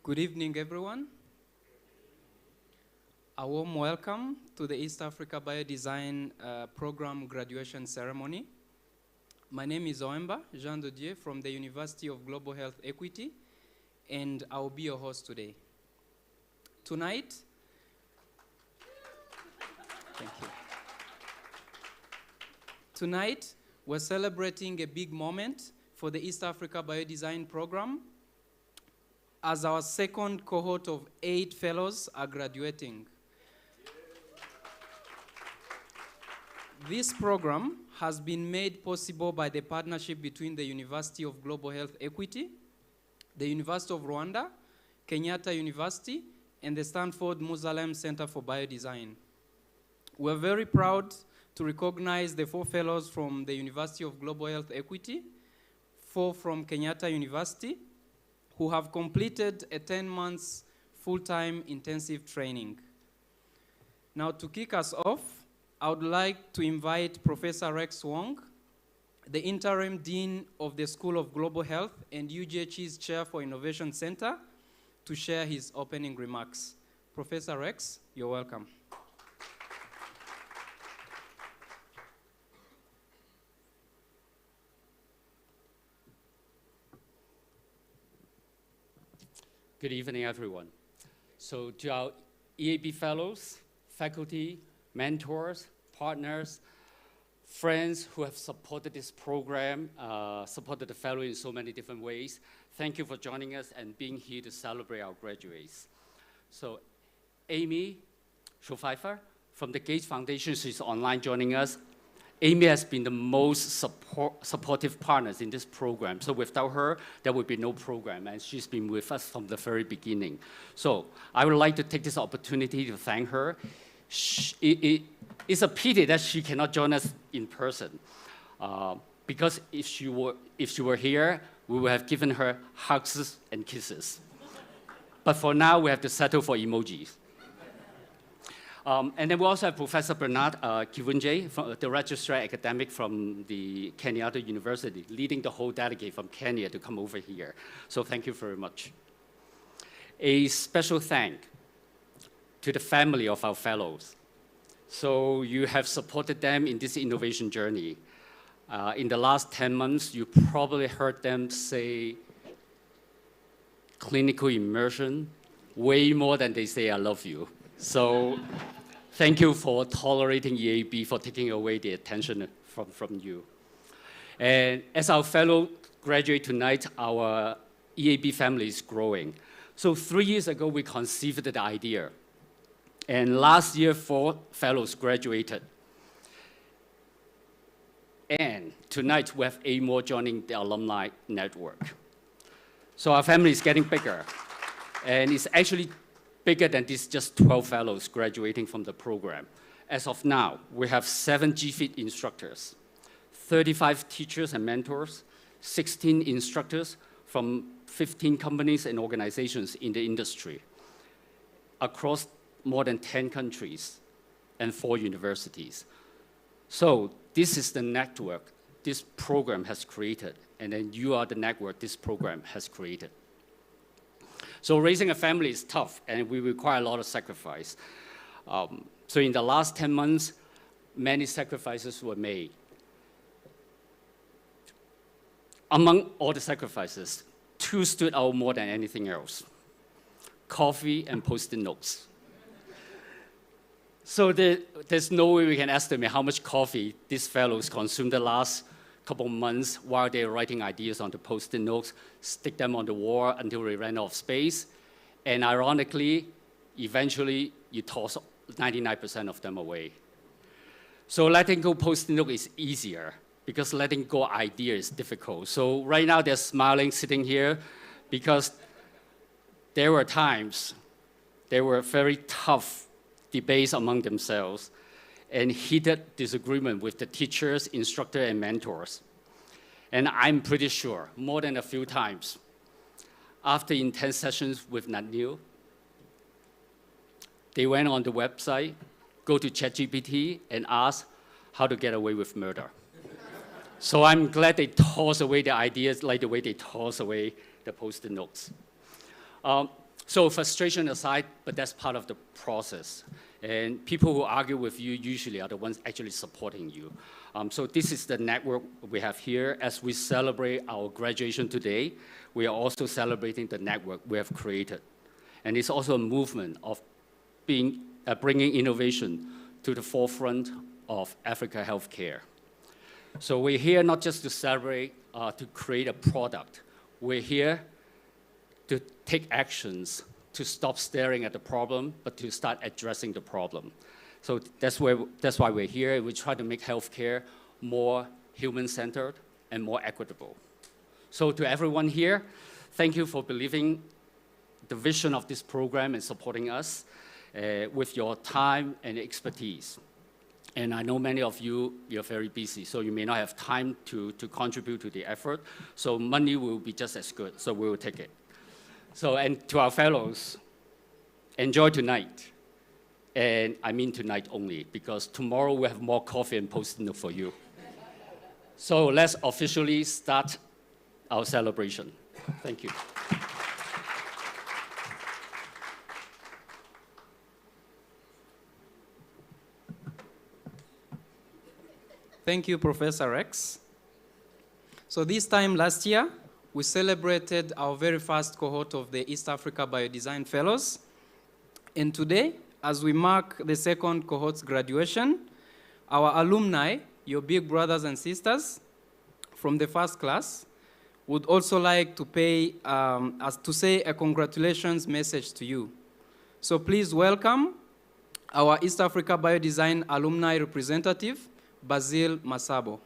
Good evening, everyone. A warm welcome to the East Africa Biodesign Program graduation ceremony. My name is Oemba Jean de Dieu from the University of Global Health Equity, and I'll be your host today. Tonight, thank you. Tonight, we're celebrating a big moment for the East Africa Biodesign Program, as our second cohort of 8 fellows are graduating. This program has been made possible by the partnership between the University of Global Health Equity, the University of Rwanda, Kenyatta University, and the Stanford Muzalem Center for Biodesign. We're very proud to recognize the 4 fellows from the University of Global Health Equity, 4 from Kenyatta University, who have completed a 10 months full-time intensive training. Now, to kick us off, I would like to invite Professor Rex Wong, the Interim Dean of the School of Global Health and UGH's Chair for Innovation Center, to share his opening remarks. Professor Rex, you're welcome. Good evening, everyone. So to our EAB fellows, faculty, mentors, partners, friends who have supported this program, supported the fellow in so many different ways, thank you for joining us and being here to celebrate our graduates. So Amy Schofeifer from the Gates Foundation, she's online joining us. Amy has been the most supportive partners in this program. So without her, there would be no program, and she's been with us from the very beginning. So I would like to take this opportunity to thank her. It's a pity that she cannot join us in person, because if she were here, we would have given her hugs and kisses. But for now, we have to settle for emojis. And then we also have Professor Bernard Kivunje, the registrar academic from the Kenyatta University, leading the whole delegate from Kenya to come over here. So thank you very much. A special thank to the family of our fellows. So you have supported them in this innovation journey. In the last 10 months, you probably heard them say clinical immersion way more than they say I love you. So thank you for tolerating EAB, for taking away the attention from you. And as our fellow graduate tonight, our EAB family is growing. So 3 years ago, we conceived the idea. And last year, 4 fellows graduated. And tonight, we have 8 more joining the alumni network. So our family is getting bigger. And it's actually bigger than these just 12 fellows graduating from the program. As of now, we have 7 GFIT instructors, 35 teachers and mentors, 16 instructors from 15 companies and organizations in the industry across more than 10 countries and 4 universities. So this is the network this program has created, and then you are the network this program has created. So raising a family is tough, and we require a lot of sacrifice. So in the last 10 months, many sacrifices were made. Among all the sacrifices, 2 stood out more than anything else: coffee and Post-it notes. So there's no way we can estimate how much coffee these fellows consumed the last couple months while they're writing ideas on the Post-it notes, stick them on the wall until they ran out of space. And ironically, eventually, you toss 99% of them away. So letting go Post-it note is easier, because letting go idea is difficult. So right now, they're smiling, sitting here, because there were times, there were very tough debates among themselves, and heated disagreement with the teachers, instructors, and mentors. And I'm pretty sure, more than a few times, after intense sessions with Natnil, they went on the website, go to ChatGPT, and ask how to get away with murder. So I'm glad they toss away the ideas like the way they toss away the Post-it notes. So frustration aside, but that's part of the process. And people who argue with you usually are the ones actually supporting you. So this is the network we have here. As we celebrate our graduation today, we are also celebrating the network we have created. And it's also a movement of bringing innovation to the forefront of Africa healthcare. So we're here not just to celebrate, to create a product. We're here to take actions to stop staring at the problem, but to start addressing the problem. So that's why we're here. We try to make healthcare more human-centered and more equitable. So to everyone here, thank you for believing the vision of this program and supporting us with your time and expertise. And I know many of you, you're very busy, so you may not have time to contribute to the effort. So money will be just as good, so we will take it. So, and to our fellows, enjoy tonight. And I mean tonight only, because tomorrow we have more coffee and post-it note for you. So let's officially start our celebration. Thank you. Thank you, Professor Rex. So this time last year, we celebrated our very first cohort of the East Africa Biodesign Fellows. And today, as we mark the second cohort's graduation, our alumni, your big brothers and sisters from the first class, would also like to say a congratulations message to you. So please welcome our East Africa Biodesign alumni representative, Basil Masabo.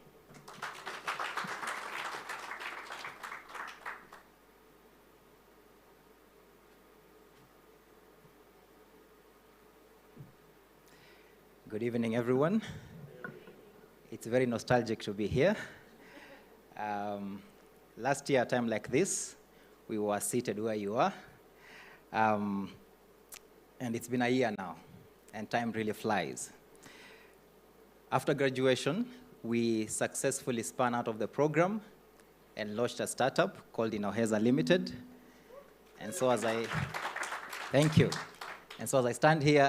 Good evening, everyone. It's very nostalgic to be here. Last year, at a time like this, we were seated where you are. And it's been a year now, and time really flies. After graduation, we successfully spun out of the program and launched a startup called Inoheza Limited. And so thank you. And so as I stand here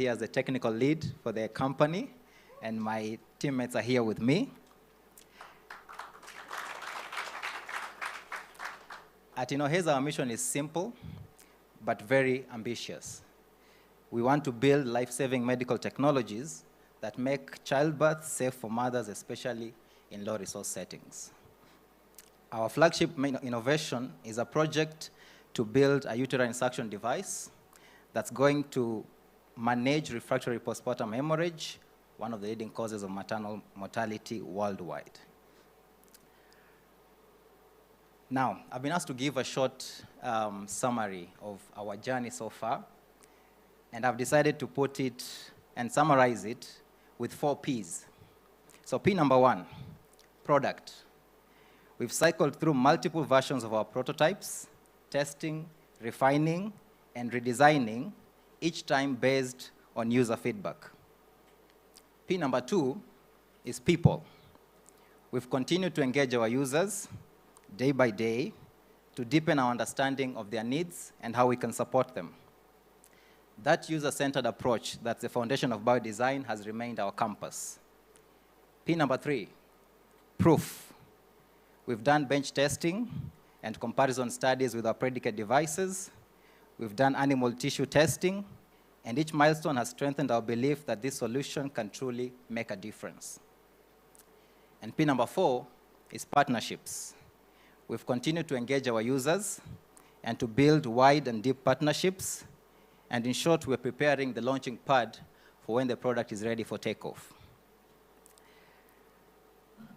as the technical lead for the company, and my teammates are here with me. At Inoheza, our mission is simple, but very ambitious. We want to build life-saving medical technologies that make childbirth safe for mothers, especially in low-resource settings. Our flagship innovation is a project to build a uterine suction device that's going to manage refractory postpartum hemorrhage, one of the leading causes of maternal mortality worldwide. Now, I've been asked to give a short summary of our journey so far, and I've decided to put it and summarize it with 4 Ps. So P number 1, product. We've cycled through multiple versions of our prototypes, testing, refining, and redesigning, each time based on user feedback. P number 2 is people. We've continued to engage our users day by day to deepen our understanding of their needs and how we can support them. That user-centered approach that's the foundation of biodesign has remained our compass. P number 3, proof. We've done bench testing and comparison studies with our predicate devices. We've done animal tissue testing, and each milestone has strengthened our belief that this solution can truly make a difference. And P number 4 is partnerships. We've continued to engage our users and to build wide and deep partnerships. And in short, we're preparing the launching pad for when the product is ready for takeoff.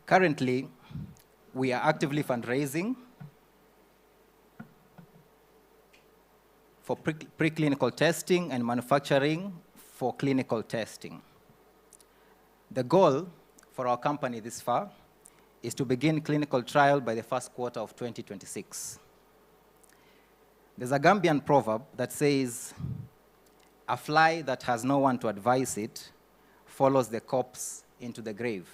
Currently, we are actively fundraising for preclinical testing and manufacturing for clinical testing. The goal for our company this far is to begin clinical trial by the first quarter of 2026. There's a Gambian proverb that says, a fly that has no one to advise it follows the corpse into the grave.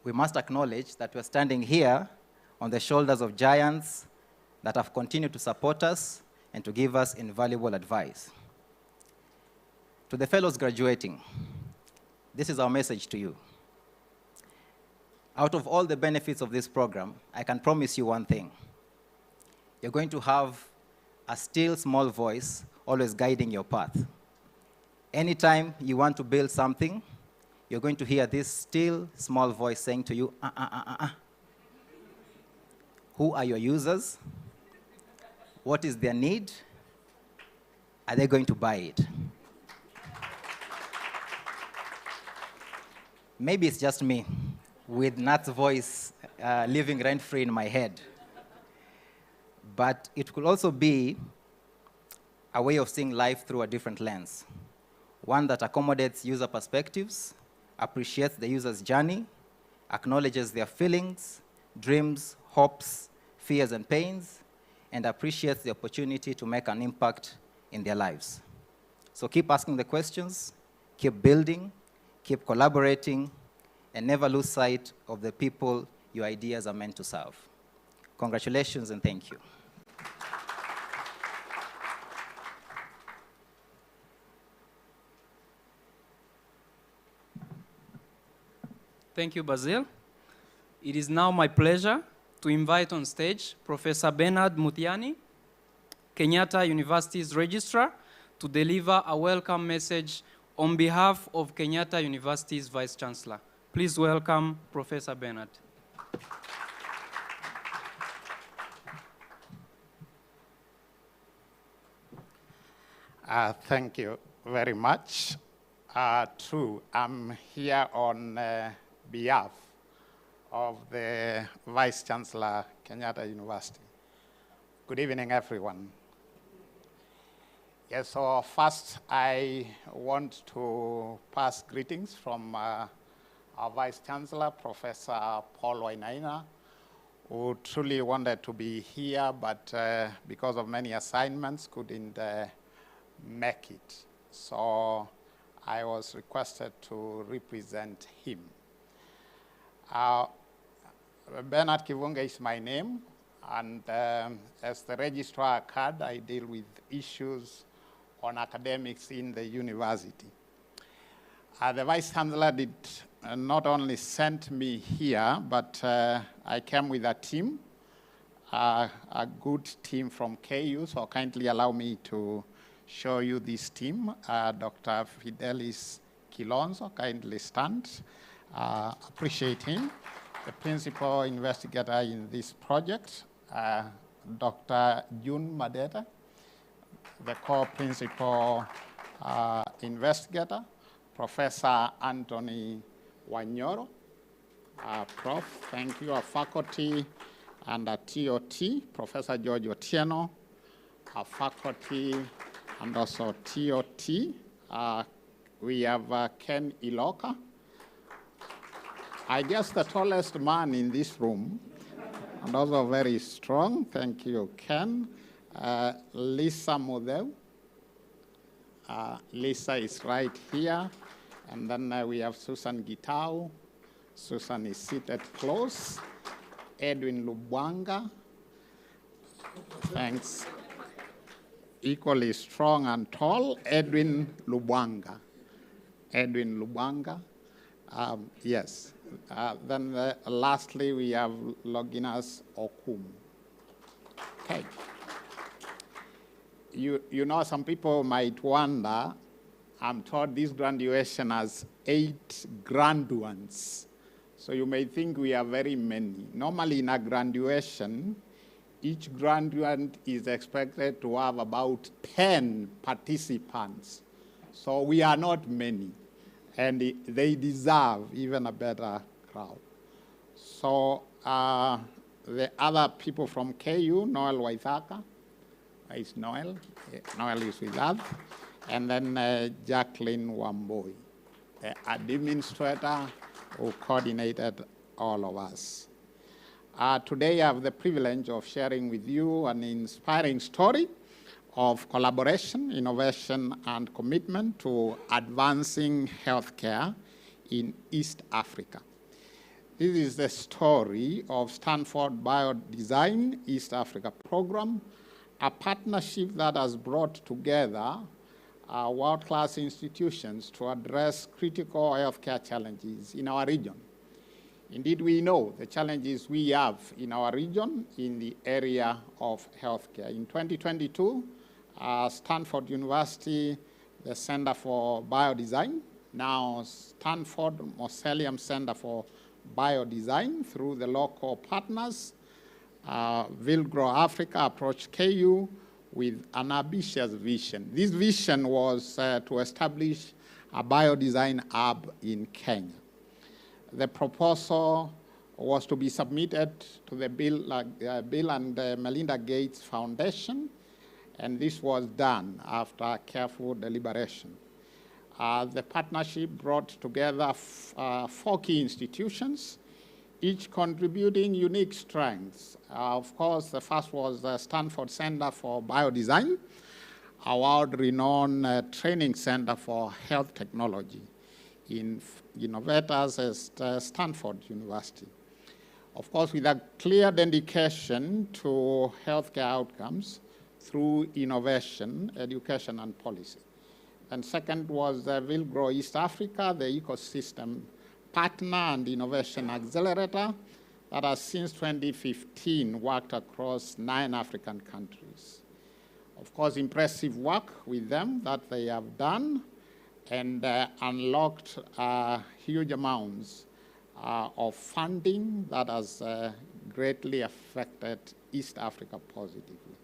We must acknowledge that we're standing here on the shoulders of giants that have continued to support us and to give us invaluable advice. To the fellows graduating, this is our message to you. Out of all the benefits of this program, I can promise you one thing. You're going to have a still small voice always guiding your path. Anytime you want to build something, you're going to hear this still small voice saying to you, Who are your users? What is their need? Are they going to buy it? Maybe it's just me with Nat's voice living rent-free in my head. But it could also be a way of seeing life through a different lens, one that accommodates user perspectives, appreciates the user's journey, acknowledges their feelings, dreams, hopes, fears, and pains, and appreciates the opportunity to make an impact in their lives. So keep asking the questions, keep building, keep collaborating, and never lose sight of the people your ideas are meant to serve. Congratulations and thank you. Thank you, Basil. It is now my pleasure to invite on stage Professor Bernard Mutiani, Kenyatta University's registrar, to deliver a welcome message on behalf of Kenyatta University's Vice Chancellor. Please welcome Professor Bernard. Thank you very much. True, I'm here on behalf of the Vice Chancellor, Kenyatta University. Good evening, everyone. Yes, so first I want to pass greetings from our Vice Chancellor, Professor Paul Wainaina, who truly wanted to be here, but because of many assignments couldn't make it. So I was requested to represent him. Bernard Kivunge is my name, and as the registrar card, I deal with issues on academics in the university. The Vice Chancellor did not only send me here, but I came with a team, a good team from KU, so kindly allow me to show you this team. Dr. Fidelis Kilonzo, kindly stand. Appreciate him. The principal investigator in this project, Dr. June Madeta, the co-principal investigator, Professor Anthony Wanyoro, Prof, thank you, our faculty, and a TOT, Professor George Otieno, our faculty, and also TOT. We have Ken Iloka, I guess the tallest man in this room, and also very strong. Thank you, Ken. Lisa Model. Lisa is right here. And then we have Susan Gitau. Susan is seated close. Edwin Lubwanga. Thanks. Equally strong and tall, Edwin Lubwanga. Edwin Lubwanga. Yes. Then lastly, we have Loginas Okum. Okay. You know, some people might wonder, I'm told this graduation has 8 graduates. So you may think we are very many. Normally in a graduation, each graduate is expected to have about 10 participants. So we are not many. And they deserve even a better crowd. So the other people from KU, Noel Waithaka, is Noel. Noel is with us. And then Jacqueline Wamboi, the administrator who coordinated all of us. Today I have the privilege of sharing with you an inspiring story of collaboration, innovation, and commitment to advancing healthcare in East Africa. This is the story of Stanford Biodesign East Africa program a partnership that has brought together world-class institutions to address critical healthcare challenges in our region. Indeed, we know the challenges we have in our region in the area of healthcare. In 2022, Stanford University, the Center for Biodesign, now Stanford Mausoleum Center for Biodesign, through the local partners, Vilgrow Africa approached KU with an ambitious vision. This vision was to establish a biodesign hub in Kenya. The proposal was to be submitted to the Bill and Melinda Gates Foundation, and this was done after careful deliberation. The partnership brought together 4 key institutions, each contributing unique strengths. Of course, the first was the Stanford Center for Biodesign, a world-renowned training center for health technology in innovators at Stanford University. Of course, with a clear dedication to healthcare outcomes through innovation, education, and policy. And second was Vilgrow East Africa, the ecosystem partner and innovation accelerator that has since 2015 worked across 9 African countries. Of course, impressive work with them that they have done and unlocked huge amounts of funding that has greatly affected East Africa positively.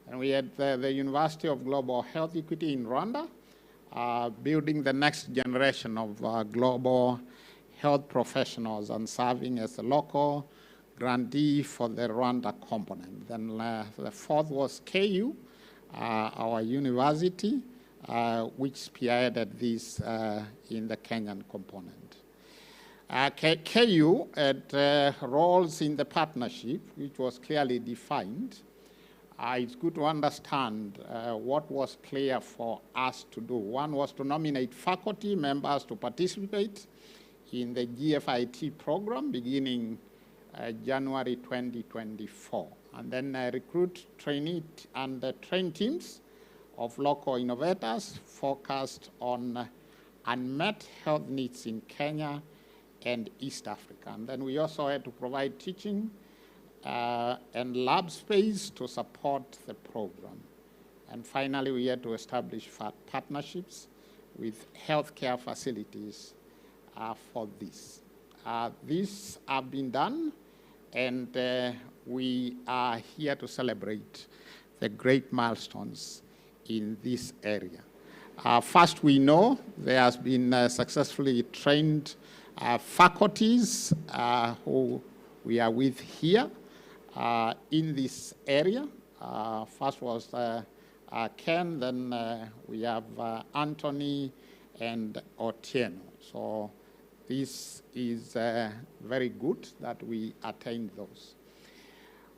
And we had the University of Global Health Equity in Rwanda, building the next generation of global health professionals and serving as a local grantee for the Rwanda component. Then the fourth was KU, our university, which spearheaded this in the Kenyan component. KU had roles in the partnership, which was clearly defined. It's good to understand what was clear for us to do. One was to nominate faculty members to participate in the GFIT program beginning January 2024, and then recruit trainee and train teams of local innovators focused on unmet health needs in Kenya and East Africa. And then we also had to provide teaching and lab space to support the program. And finally, we had to establish partnerships with healthcare facilities for this. These have been done, and we are here to celebrate the great milestones in this area. First, we know there has been successfully trained faculties who we are with here in this area. First was Ken, then we have Anthony and Otieno. So this is very good that we attained those.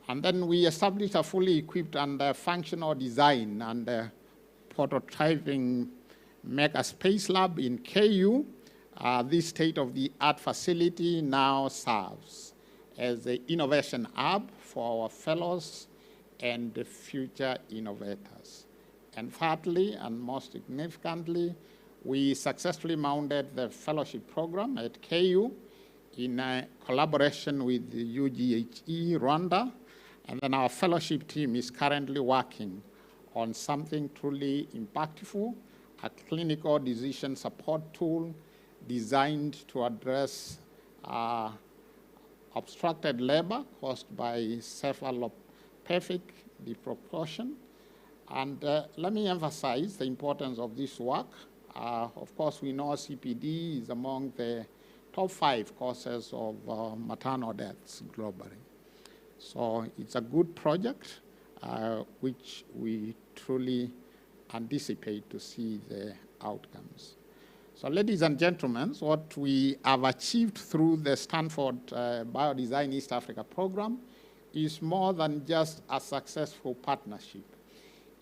And then we established a fully equipped and functional design and prototyping mega space lab in KU. This state-of-the-art facility now serves as the innovation hub for our fellows and the future innovators. And thirdly, and most significantly, we successfully mounted the fellowship program at KU in collaboration with the UGHE Rwanda. And then our fellowship team is currently working on something truly impactful, a clinical decision support tool designed to address obstructed labor caused by cephalopelvic disproportion. And let me emphasize the importance of this work. Of course, we know CPD is among the top 5 causes of maternal deaths globally. So it's a good project, which we truly anticipate to see the outcomes. So ladies and gentlemen, what we have achieved through the Stanford Biodesign East Africa program is more than just a successful partnership.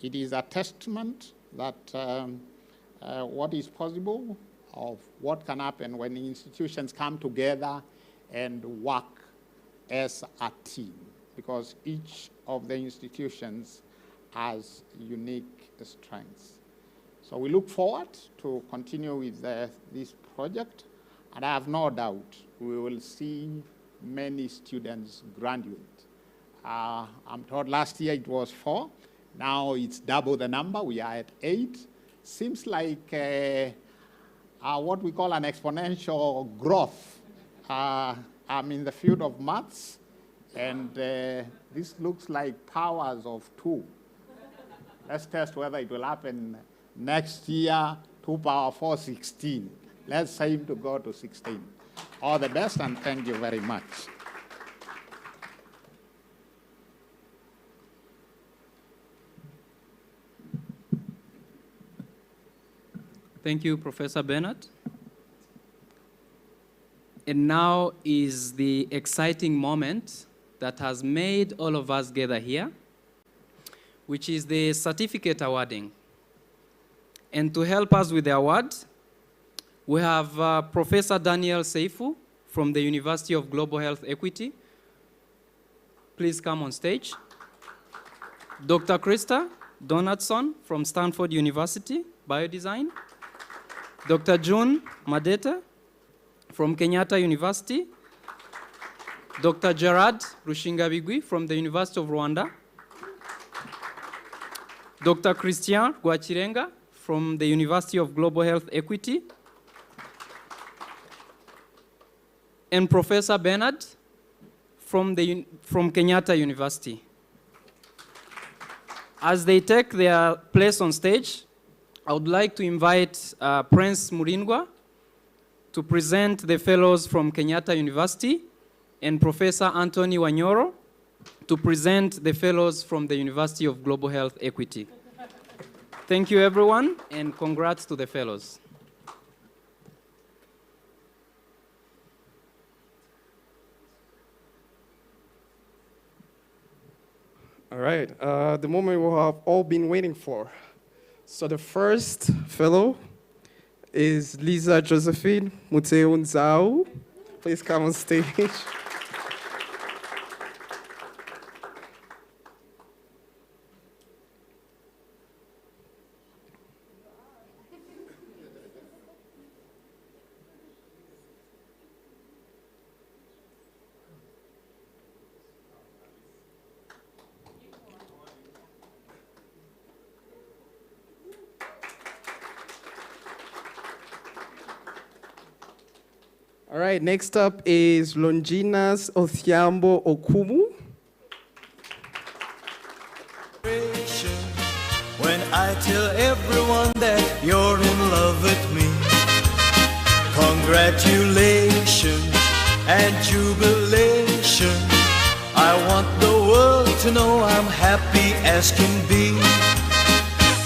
It is a testament that what is possible, of what can happen when institutions come together and work as a team, because each of the institutions has unique strengths. So we look forward to continue with this project, and I have no doubt we will see many students graduate. I'm told last year it was 4. Now it's double the number. We are at 8. Seems like what we call an exponential growth. I'm in the field of maths, and this looks like powers of 2. Let's test whether it will happen next year. 2 power 4, 16. Let's aim to go to 16. All the best, and thank you very much. Thank you, Professor Bernard. And now is the exciting moment that has made all of us gather here, which is the certificate awarding. And to help us with the award, we have Professor Daniel Seifu from the University of Global Health Equity. Please come on stage. Dr. Krista Donaldson from Stanford University, Biodesign. Dr. June Madeta from Kenyatta University. Dr. Gerard Rushingabigwi from the University of Rwanda. Dr. Christian Gwachirenga from the University of Global Health Equity. And Professor Bernard from Kenyatta University. As they take their place on stage, I would like to invite Prince Muringwa to present the fellows from Kenyatta University, and Professor Anthony Wanyoro to present the fellows from the University of Global Health Equity. Thank you, everyone, and congrats to the fellows. All right, the moment we have all been waiting for. So the first fellow is Lisa Josephine Muteunzau. Please come on stage. All right, next up is Longinas Othiambo Okumu. When I tell everyone that you're in love with me, congratulations and jubilation. I want the world to know I'm happy as can be.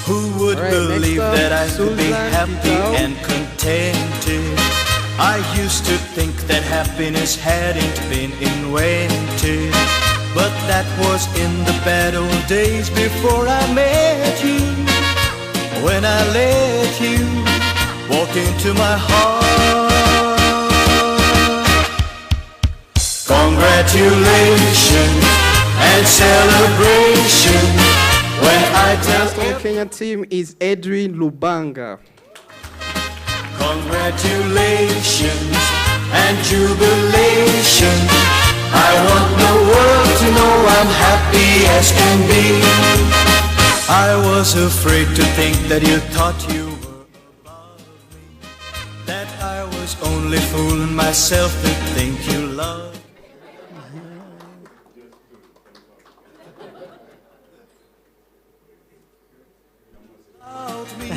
Who would believe that I could be happy and contented? I used to think that happiness hadn't been invented, but that was in the bad old days before I met you. When I let you walk into my heart. Congratulations and celebration when I tell The Kenya team is Edwin Lubanga. congratulations and jubilation. I want the world to know I'm happy as can be. I was afraid to think that you thought you were above me, that I was only fooling myself to think you loved me.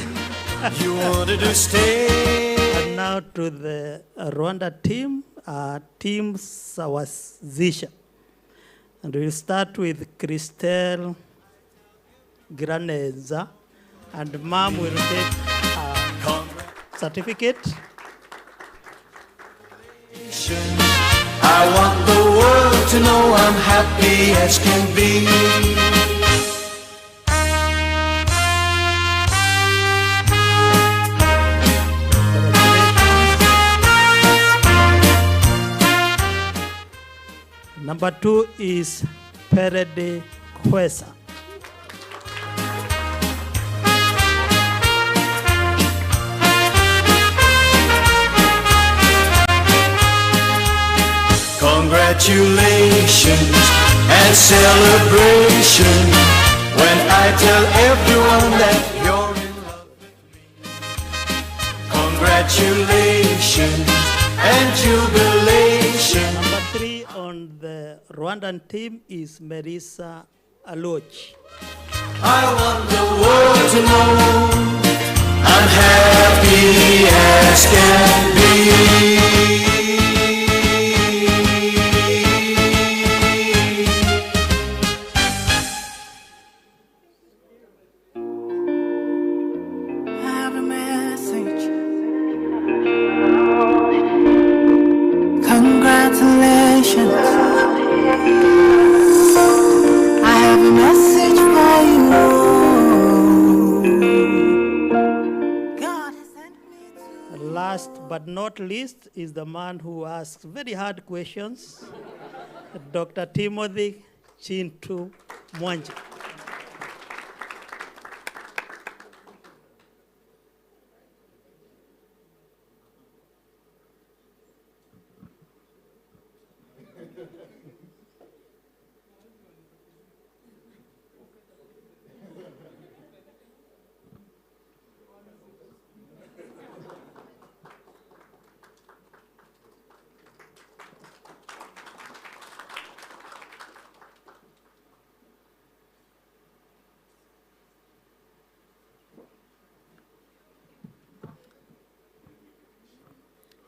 You wanted to stay. And now to the Rwanda team, Team Sawazisha. And we'll start with Christelle Graneza, and Mom will take a certificate. I want the world to know I'm happy as can be. Number 2 is Perede Kwesa. Congratulations and celebration when I tell everyone that you're in love with me. Congratulations and jubilation. Number 3 on the Rwandan team is Melissa Aloch. I want the world to know I'm happy as can be. I have a message. Congratulations. I have a message for you. God has sent me to. Last but not least is the man who asks very hard questions, Dr. Timothy Chintu Mwanje.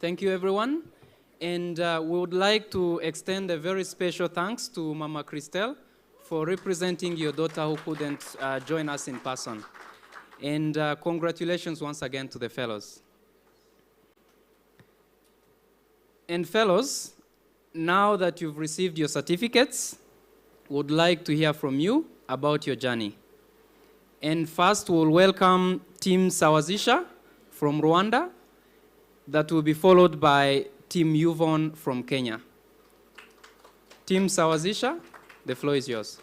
Thank you, everyone. And we would like to extend a very special thanks to Mama Christelle for representing your daughter who couldn't join us in person. And congratulations once again to the fellows. And fellows, now that you've received your certificates, would like to hear from you about your journey. And first, we'll welcome Team Sawazisha from Rwanda. That will be followed by Team Yuvon from Kenya. Team Sawazisha, the floor is yours.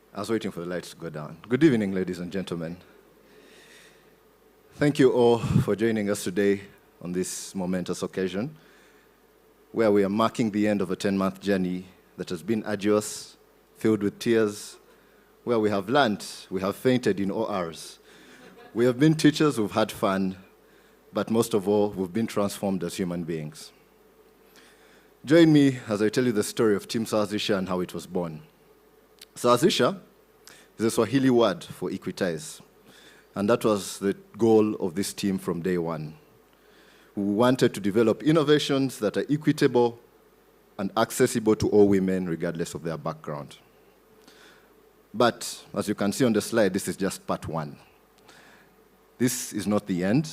I was waiting for the lights to go down. Good evening, ladies and gentlemen. Thank you all for joining us today on this momentous occasion, where we are marking the end of a 10-month journey that has been arduous, filled with tears, where we have learned, we have fainted in ORs. We have been teachers who've had fun, but most of all, we've been transformed as human beings. Join me as I tell you the story of Team Sawazisha and how it was born. Sawazisha is a Swahili word for equitize, and that was the goal of this team from day one. We wanted to develop innovations that are equitable and accessible to all women, regardless of their background. But as you can see on the slide, this is just part one. This is not the end,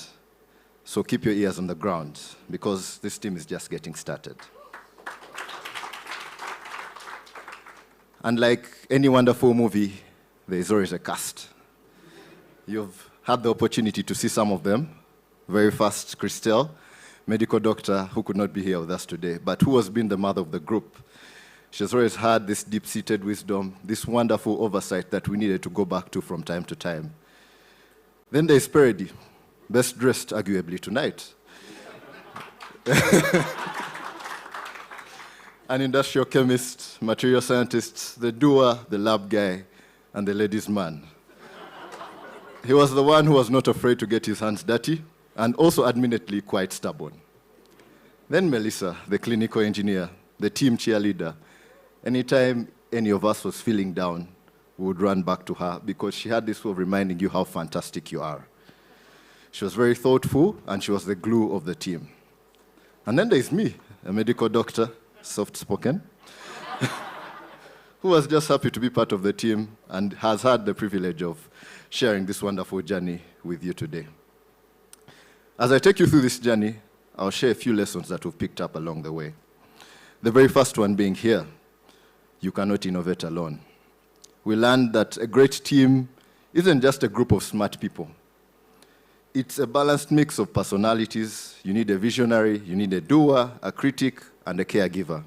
so keep your ears on the ground, because this team is just getting started. And like any wonderful movie, there is always a cast. You've had the opportunity to see some of them. Very first, Christelle, medical doctor who could not be here with us today, but who has been the mother of the group. She has always had this deep-seated wisdom, this wonderful oversight that we needed to go back to from time to time. Then there's Peredi, best dressed arguably tonight. An industrial chemist, material scientist, the doer, the lab guy, and the ladies' man. He was the one who was not afraid to get his hands dirty, and also admittedly quite stubborn. Then Melissa, the clinical engineer, the team cheerleader. Anytime any of us was feeling down, we would run back to her because she had this way of reminding you how fantastic you are. She was very thoughtful, and she was the glue of the team. And then there's me, a medical doctor, soft-spoken, who was just happy to be part of the team and has had the privilege of sharing this wonderful journey with you today. As I take you through this journey, I'll share a few lessons that we've picked up along the way. The very first one being here, you cannot innovate alone. We learned that a great team isn't just a group of smart people. It's a balanced mix of personalities. You need a visionary, you need a doer, a critic, and a caregiver.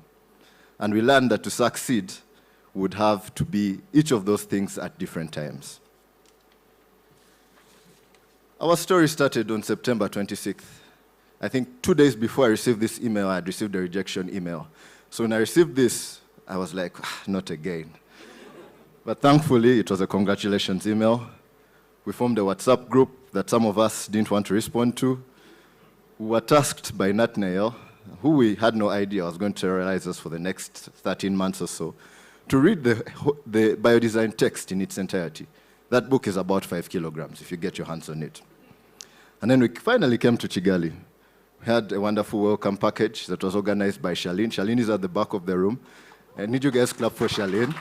And we learned that to succeed would have to be each of those things at different times. Our story started on September 26th. I think 2 days before I received this email, I had received a rejection email. So when I received this, I was like, not again. But thankfully, it was a congratulations email. We formed a WhatsApp group that some of us didn't want to respond to. We were tasked by Nathaniel, who we had no idea was going to terrorize us for the next 13 months or so, to read the Biodesign text in its entirety. That book is about 5 kilograms, if you get your hands on it. And then we finally came to Kigali. We had a wonderful welcome package that was organized by Charlene. Charlene is at the back of the room. I need you guys to clap for Charlene.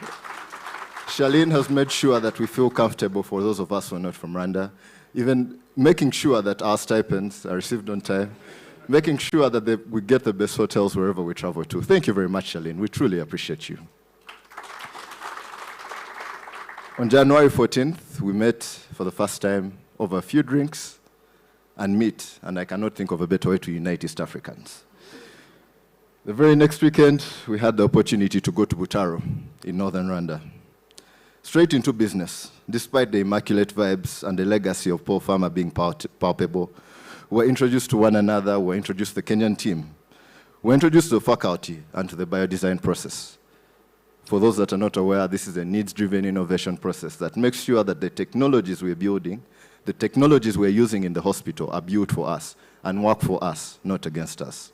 Charlene has made sure that we feel comfortable for those of us who are not from Rwanda, even making sure that our stipends are received on time, making sure that we get the best hotels wherever we travel to. Thank you very much, Charlene. We truly appreciate you. On January 14th, we met for the first time over a few drinks and meet, and I cannot think of a better way to unite East Africans. The very next weekend, we had the opportunity to go to Butaro in northern Rwanda. Straight into business, despite the immaculate vibes and the legacy of Paul Farmer being palpable. We were introduced to one another, we were introduced to the Kenyan team. We were introduced to the faculty and to the biodesign process. For those that are not aware, this is a needs-driven innovation process that makes sure that the technologies we're building, the technologies we're using in the hospital are built for us and work for us, not against us.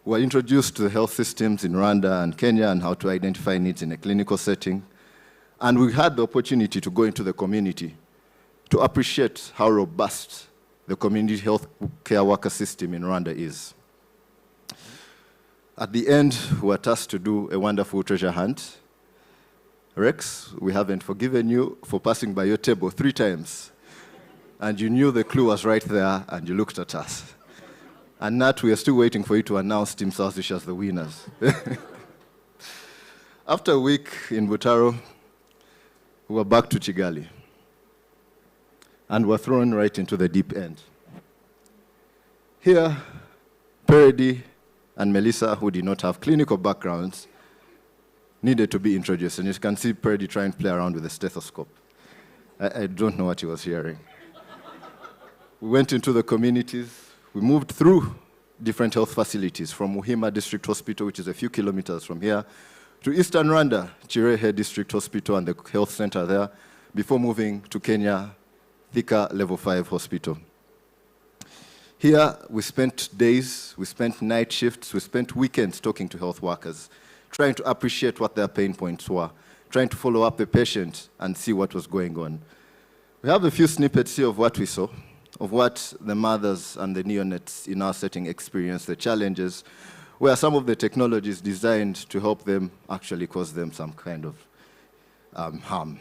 We were introduced to the health systems in Rwanda and Kenya and how to identify needs in a clinical setting. And we had the opportunity to go into the community to appreciate how robust the community health care worker system in Rwanda is. At the end, we were tasked to do a wonderful treasure hunt. Rex, we haven't forgiven you for passing by your table 3 times. And you knew the clue was right there, and you looked at us. And Nat, we are still waiting for you to announce Team Southwish as the winners. After a week in Butaro, we were back to Kigali. And were thrown right into the deep end. Here, Peredi and Melissa, who did not have clinical backgrounds, needed to be introduced. And you can see Peredi trying to play around with a stethoscope. I don't know what he was hearing. We went into the communities. We moved through different health facilities from Muhima District Hospital, which is a few kilometers from here, to Eastern Rwanda, Chirehe District Hospital and the health center there, before moving to Kenya, Thika Level 5 Hospital. Here, we spent days, we spent night shifts, we spent weekends talking to health workers, trying to appreciate what their pain points were, trying to follow up the patient and see what was going on. We have a few snippets here of what we saw, of what the mothers and the neonates in our setting experienced, the challenges, where some of the technologies designed to help them actually cause them some kind of harm.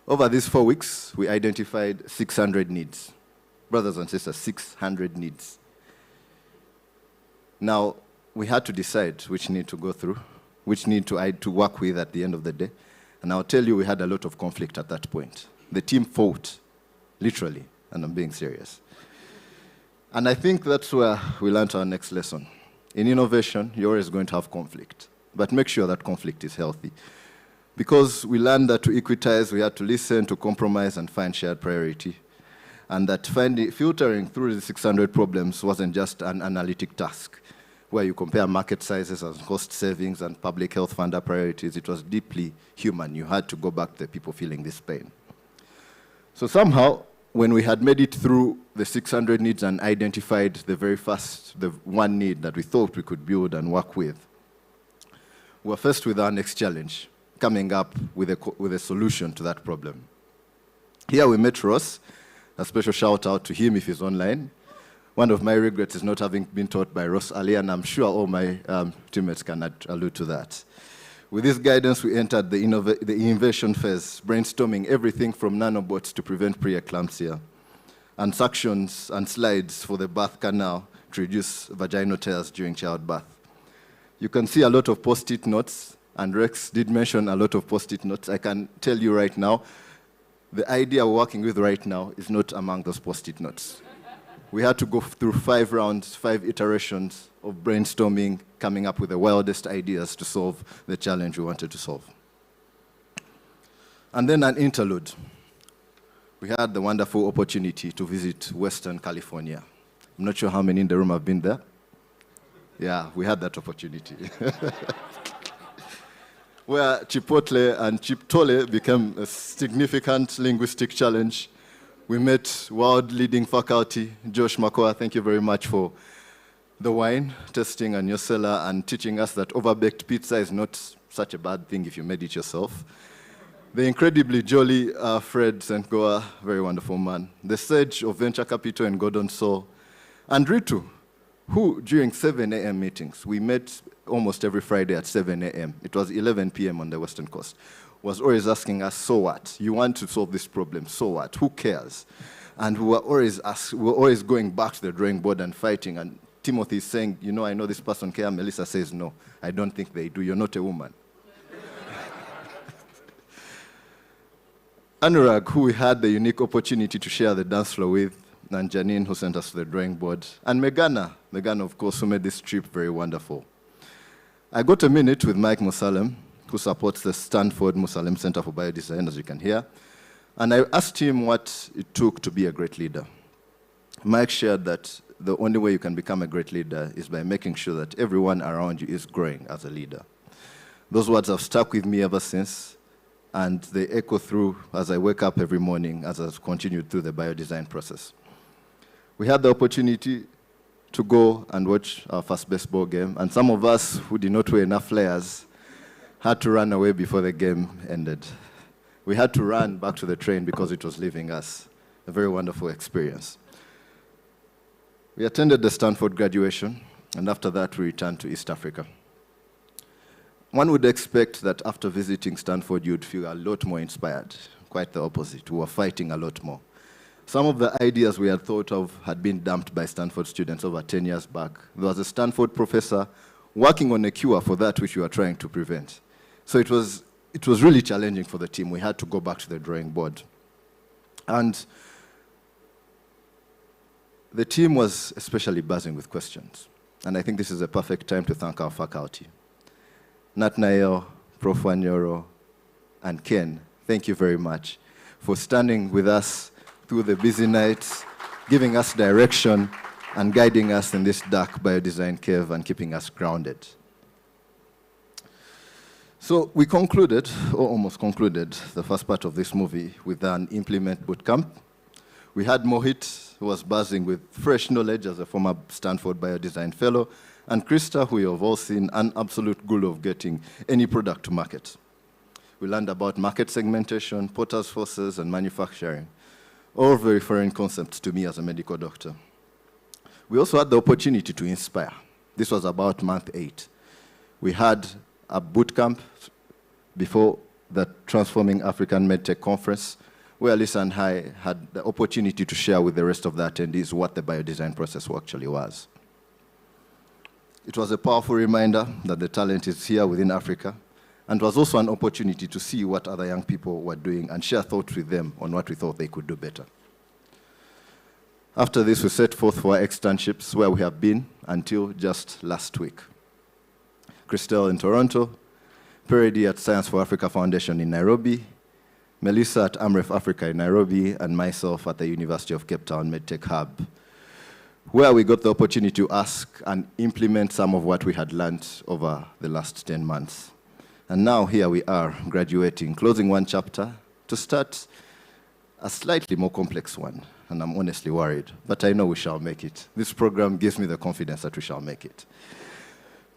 Over these 4 weeks, we identified 600 needs. Brothers and sisters, 600 needs. Now, we had to decide which need to go through, which need to work with at the end of the day. And I'll tell you, we had a lot of conflict at that point. The team fought, literally, and I'm being serious. And I think that's where we learned our next lesson. In innovation, you're always going to have conflict, but make sure that conflict is healthy. Because we learned that to equitize, we had to listen, to compromise, and find shared priority. And that filtering through the 600 problems wasn't just an analytic task, where you compare market sizes and cost savings and public health funder priorities. It was deeply human. You had to go back to the people feeling this pain. So somehow, when we had made it through the 600 needs and identified the one need that we thought we could build and work with, we were faced with our next challenge, coming up with a solution to that problem. Here we met Ross. A special shout out to him if he's online. One of my regrets is not having been taught by Ross Ali, and I'm sure all my teammates can allude to that. With this guidance, we entered the innovation phase, brainstorming everything from nanobots to prevent preeclampsia, and suctions and slides for the birth canal to reduce vaginal tears during childbirth. You can see a lot of post-it notes and Rex did mention a lot of post-it notes. I can tell you right now, the idea we're working with right now is not among those post-it notes. We had to go through 5 rounds, 5 iterations of brainstorming, coming up with the wildest ideas to solve the challenge we wanted to solve. And then an interlude. We had the wonderful opportunity to visit Western California. I'm not sure how many in the room have been there. Yeah, we had that opportunity. Where Chipotle and Chiptole became a significant linguistic challenge. We met world-leading faculty, Josh Makoa, thank you very much for the wine testing and your cellar and teaching us that overbaked pizza is not such a bad thing if you made it yourself. The incredibly jolly Fred St. Goa, very wonderful man. The sage of venture capital and Gordon Saul. And Ritu, who during 7 a.m. meetings, we met almost every Friday at 7 a.m. It was 11 p.m. on the Western Coast, was always asking us, so what? You want to solve this problem, so what? Who cares? And we were always going back to the drawing board and fighting. And Timothy is saying, you know, I know this person cares. Melissa says, no, I don't think they do. You're not a woman. Anurag, who we had the unique opportunity to share the dance floor with, and Janine, who sent us to the drawing board, and Megana, of course, who made this trip very wonderful. I got a minute with Mike Musalem, who supports the Stanford Musalem Center for Biodesign, as you can hear, and I asked him what it took to be a great leader. Mike shared that the only way you can become a great leader is by making sure that everyone around you is growing as a leader. Those words have stuck with me ever since, and they echo through as I wake up every morning as I've continued through the biodesign process. We had the opportunity to go and watch our first baseball game, and some of us who did not wear enough layers had to run away before the game ended. We had to run back to the train because it was leaving us. A very wonderful experience. We attended the Stanford graduation, and after that we returned to East Africa. One would expect that after visiting Stanford, you'd feel a lot more inspired. Quite the opposite. We were fighting a lot more. Some of the ideas we had thought of had been dumped by Stanford students over 10 years back. There was a Stanford professor working on a cure for that which we were trying to prevent. So it was really challenging for the team. We had to go back to the drawing board. And the team was especially buzzing with questions. And I think this is a perfect time to thank our faculty. Natnael, Prof. Wanyoro, and Ken, thank you very much for standing with us through the busy nights, giving us direction, and guiding us in this dark biodesign cave and keeping us grounded. So we concluded, or almost concluded, the first part of this movie with an implement bootcamp. We had Mohit, who was buzzing with fresh knowledge as a former Stanford Biodesign Fellow, and Krista, who you have all seen, an absolute guru of getting any product to market. We learned about market segmentation, Potter's forces, and manufacturing. All very foreign concepts to me as a medical doctor. We also had the opportunity to inspire. This was about month 8. We had a boot camp before the Transforming African MedTech Conference, where Lisa and I had the opportunity to share with the rest of the attendees what the biodesign process actually was. It was a powerful reminder that the talent is here within Africa, and was also an opportunity to see what other young people were doing and share thoughts with them on what we thought they could do better. After this, we set forth for our externships, where we have been until just last week. Christelle in Toronto, Peredi at Science for Africa Foundation in Nairobi, Melissa at Amref Africa in Nairobi, and myself at the University of Cape Town MedTech Hub, where we got the opportunity to ask and implement some of what we had learned over the last 10 months. And now here we are, graduating, closing one chapter to start a slightly more complex one. And I'm honestly worried, but I know we shall make it. This program gives me the confidence that we shall make it.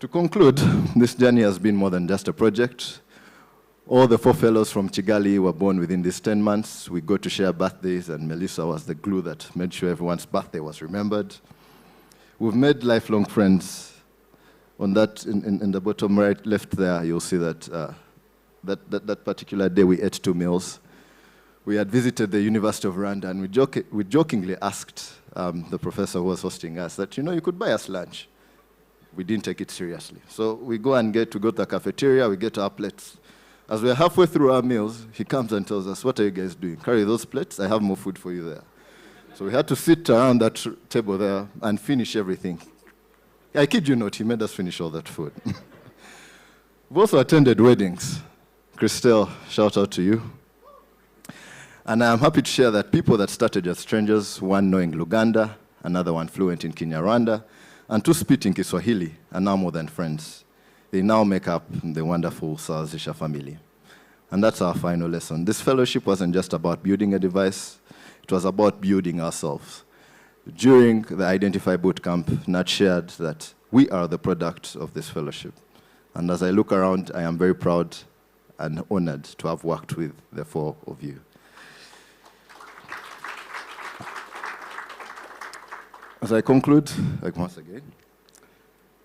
To conclude, this journey has been more than just a project. All the 4 fellows from Kigali were born within these 10 months. We got to share birthdays, and Melissa was the glue that made sure everyone's birthday was remembered. We've made lifelong friends. On that, in the bottom right, left there, you'll see that that particular day we ate 2 meals. We had visited the University of Rwanda, and we jokingly asked the professor who was hosting us that, you know, you could buy us lunch. we didn't take it seriously. So we go to the cafeteria, we get our plates. As we're halfway through our meals, he comes and tells us, what are you guys doing? Carry those plates, I have more food for you there. So we had to sit around that table there and finish everything. I kid you not, he made us finish all that food. We've also attended weddings. Christelle, shout out to you. And I'm happy to share that people that started as strangers, one knowing Luganda, another one fluent in Kinyarwanda, and two speaking Kiswahili, are now more than friends. They now make up the wonderful Sawazisha family. And that's our final lesson. This fellowship wasn't just about building a device, it was about building ourselves. During the Identify Bootcamp, Nat shared that we are the product of this fellowship. And as I look around, I am very proud and honored to have worked with the four of you. As I conclude, once again,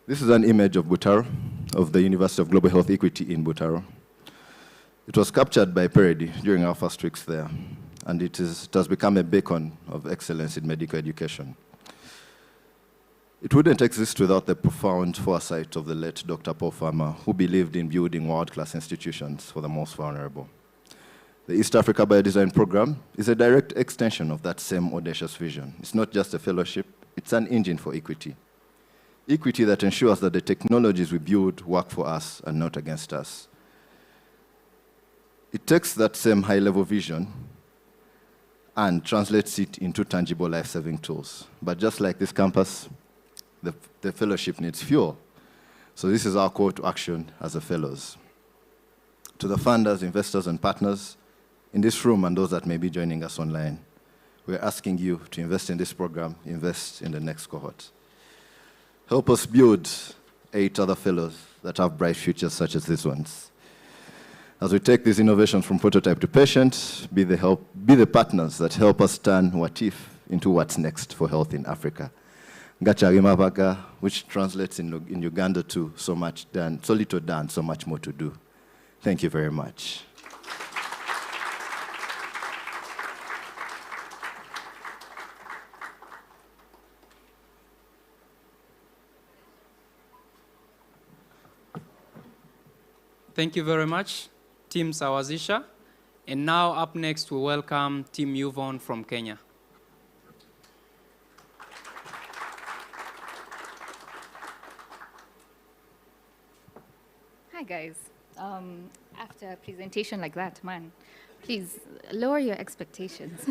this is an image of Butaro, of the University of Global Health Equity in Butaro. It was captured by Peredy during our first weeks there, and it has become a beacon of excellence in medical education. It wouldn't exist without the profound foresight of the late Dr. Paul Farmer, who believed in building world-class institutions for the most vulnerable. The East Africa Biodesign Program is a direct extension of that same audacious vision. It's not just a fellowship, it's an engine for equity. Equity that ensures that the technologies we build work for us and not against us. It takes that same high-level vision and translates it into tangible life-saving tools. But just like this campus, the fellowship needs fuel. So this is our call to action as a fellows. To the funders, investors, and partners in this room and those that may be joining us online, we're asking you to invest in this program, invest in the next cohort. Help us build 8 other fellows that have bright futures such as these ones. As we take these innovations from prototype to patient, be the partners that help us turn what if into what's next for health in Africa. Ngacharimavaga, which translates in Uganda to so much done, so little done, so much more to do. Thank you very much. Thank you very much, Team Sawazisha. And now up next, we welcome Team Yuvon from Kenya. Hi guys. After a presentation like that, man, please lower your expectations.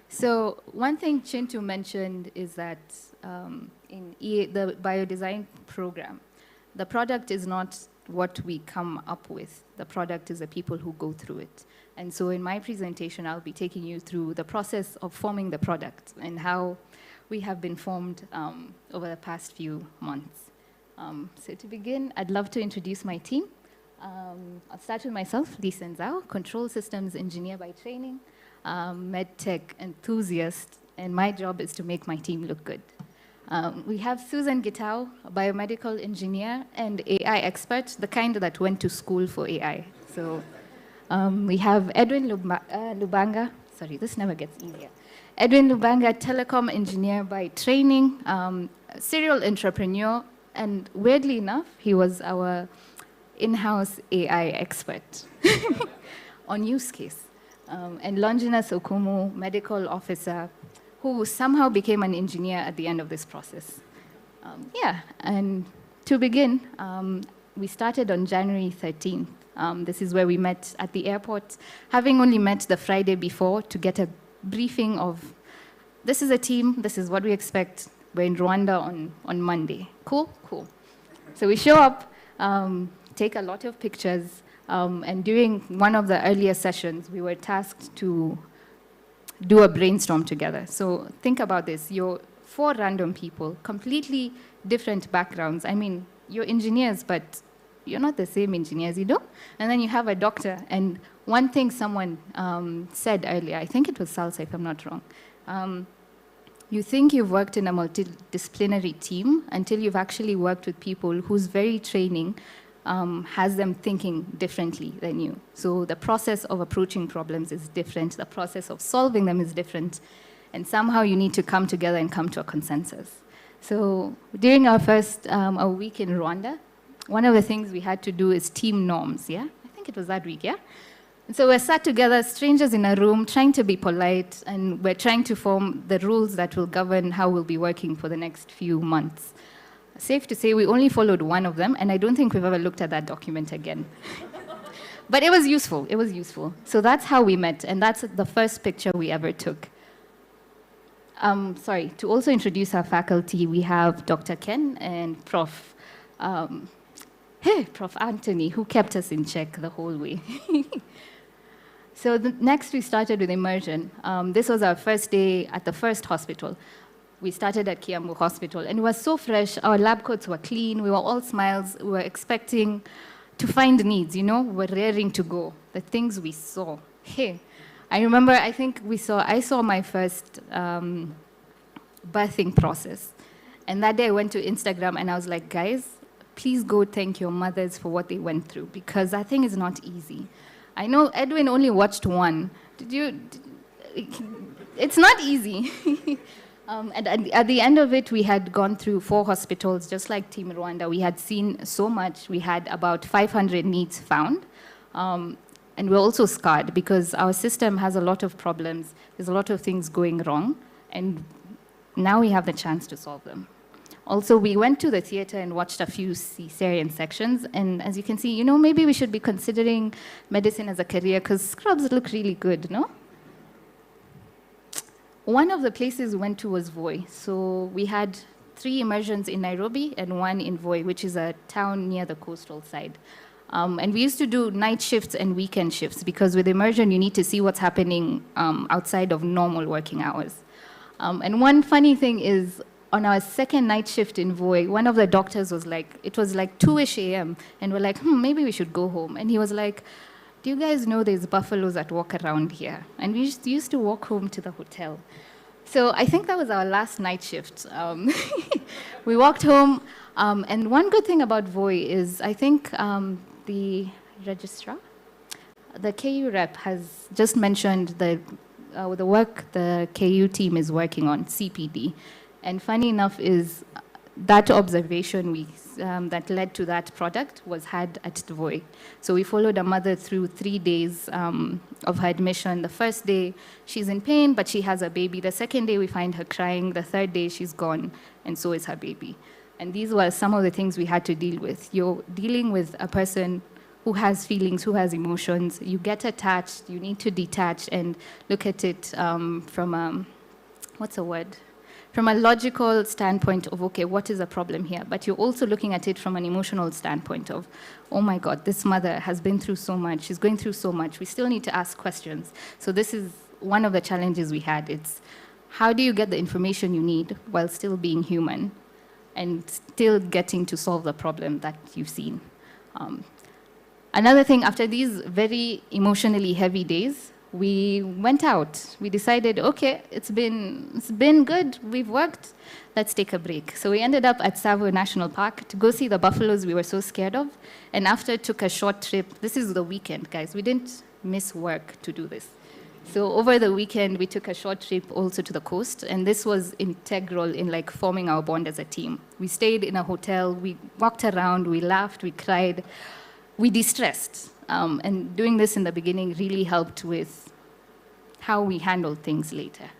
So one thing Chintu mentioned is that in the Biodesign program, the product is not what we come up with. The product is the people who go through it. And so in my presentation, I'll be taking you through the process of forming the product and how we have been formed over the past few months. So to begin, I'd love to introduce my team. I'll start with myself, Lisa Nzao, control systems engineer by training, medtech enthusiast, and my job is to make my team look good. We have Susan Gitao, a biomedical engineer and AI expert, the kind that went to school for AI. So we have Edwin Lubanga, sorry, this never gets easier. Edwin Lubanga, telecom engineer by training, serial entrepreneur, and weirdly enough, he was our in-house AI expert on use case. And Longinus Okumu, medical officer, who somehow became an engineer at the end of this process. And to begin, we started on January 13th. This is where we met at the airport, having only met the Friday before to get a briefing of, this is a team, this is what we expect. We're in Rwanda on Monday. Cool? Cool. So we show up, take a lot of pictures, and during one of the earlier sessions, we were tasked to do a brainstorm together. So think about this. You're 4 random people, completely different backgrounds. I mean, you're engineers, but you're not the same engineers, you know? And then you have a doctor. And one thing someone said earlier, I think it was Salsa, if I'm not wrong, you think you've worked in a multidisciplinary team until you've actually worked with people whose very training has them thinking differently than you. So the process of approaching problems is different. The process of solving them is different. And somehow you need to come together and come to a consensus. So during our first a week in Rwanda, one of the things we had to do is team norms, yeah? I think it was that week, yeah? And so we're sat together, strangers in a room, trying to be polite, and we're trying to form the rules that will govern how we'll be working for the next few months. Safe to say, we only followed one of them, and I don't think we've ever looked at that document again. But it was useful, it was useful. So that's how we met, and that's the first picture we ever took. To also introduce our faculty, we have Dr. Ken and Prof. Prof. Anthony, who kept us in check the whole way. So next we started with immersion. This was our first day at the first hospital. We started at Kiambu Hospital, and it was so fresh. Our lab coats were clean. We were all smiles. We were expecting to find needs, you know? We were raring to go. The things we saw. Hey, I remember, I saw my first birthing process. And that day I went to Instagram and I was like, guys, please go thank your mothers for what they went through, because that thing is not easy. I know Edwin only watched one. It's not easy. And at the end of it, we had gone through 4 hospitals, just like Team Rwanda. We had seen so much. We had about 500 needs found. And we're also scarred because our system has a lot of problems. There's a lot of things going wrong. And now we have the chance to solve them. Also, we went to the theater and watched a few cesarean sections. And as you can see, you know, maybe we should be considering medicine as a career because scrubs look really good, no? One of the places we went to was Voi. So we had 3 immersions in Nairobi and 1 in Voi, which is a town near the coastal side. And we used to do night shifts and weekend shifts because with immersion, you need to see what's happening outside of normal working hours. And one funny thing is, on our second night shift in Voi, one of the doctors was like, it was like 2-ish a.m., and we're like, maybe we should go home. And he was like, do you guys know there's buffaloes that walk around here? And we just used to walk home to the hotel. So I think that was our last night shift. We walked home, and one good thing about Voi is I think the registrar, the KU rep has just mentioned the work the KU team is working on, CPD. And funny enough is that observation that led to that product was had at the Voi. So we followed a mother through 3 days of her admission. The first day, she's in pain, but she has a baby. The second day, we find her crying. The third day, she's gone, and so is her baby. And these were some of the things we had to deal with. You're dealing with a person who has feelings, who has emotions. You get attached. You need to detach and look at it from a, what's a word? From a logical standpoint of, okay, what is the problem here? But you're also looking at it from an emotional standpoint of, oh my God, this mother has been through so much. She's going through so much. We still need to ask questions. So this is one of the challenges we had. It's how do you get the information you need while still being human and still getting to solve the problem that you've seen? Another thing, after these very emotionally heavy days, we went out. We decided, okay, it's been good. We've worked. Let's take a break. So we ended up at Tsavo National Park to go see the buffaloes we were so scared of. And after took a short trip. This is the weekend, guys. We didn't miss work to do this. So over the weekend, we took a short trip also to the coast. And this was integral in like forming our bond as a team. We stayed in a hotel. We walked around. We laughed. We cried. We de-stressed. And doing this in the beginning really helped with how we handle things later.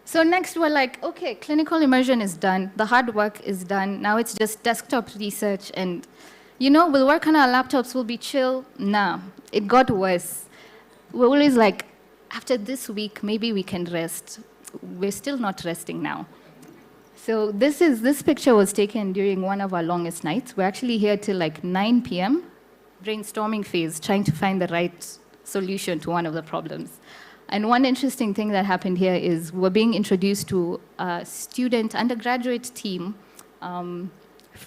So next we're like, okay, clinical immersion is done. The hard work is done. Now it's just desktop research and, you know, we'll work on our laptops, we'll be chill. Nah, it got worse. We're always like, after this week, maybe we can rest. We're still not resting now. So this picture was taken during one of our longest nights. We're actually here till like 9 p.m., brainstorming phase, trying to find the right solution to one of the problems. And one interesting thing that happened here is we're being introduced to a undergraduate team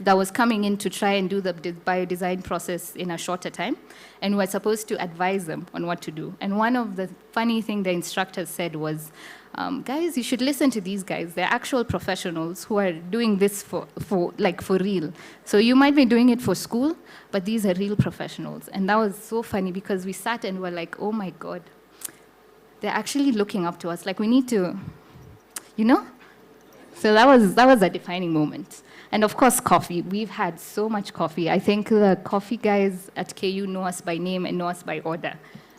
that was coming in to try and do the biodesign process in a shorter time. And we're supposed to advise them on what to do. And one of the funny things the instructors said was, guys, you should listen to these guys. They're actual professionals who are doing this for real. So you might be doing it for school, but these are real professionals. And that was so funny because we sat and were like, oh my God, they're actually looking up to us. Like we need to, you know? So that was a defining moment. And of course, coffee. We've had so much coffee. I think the coffee guys at KU know us by name and know us by order.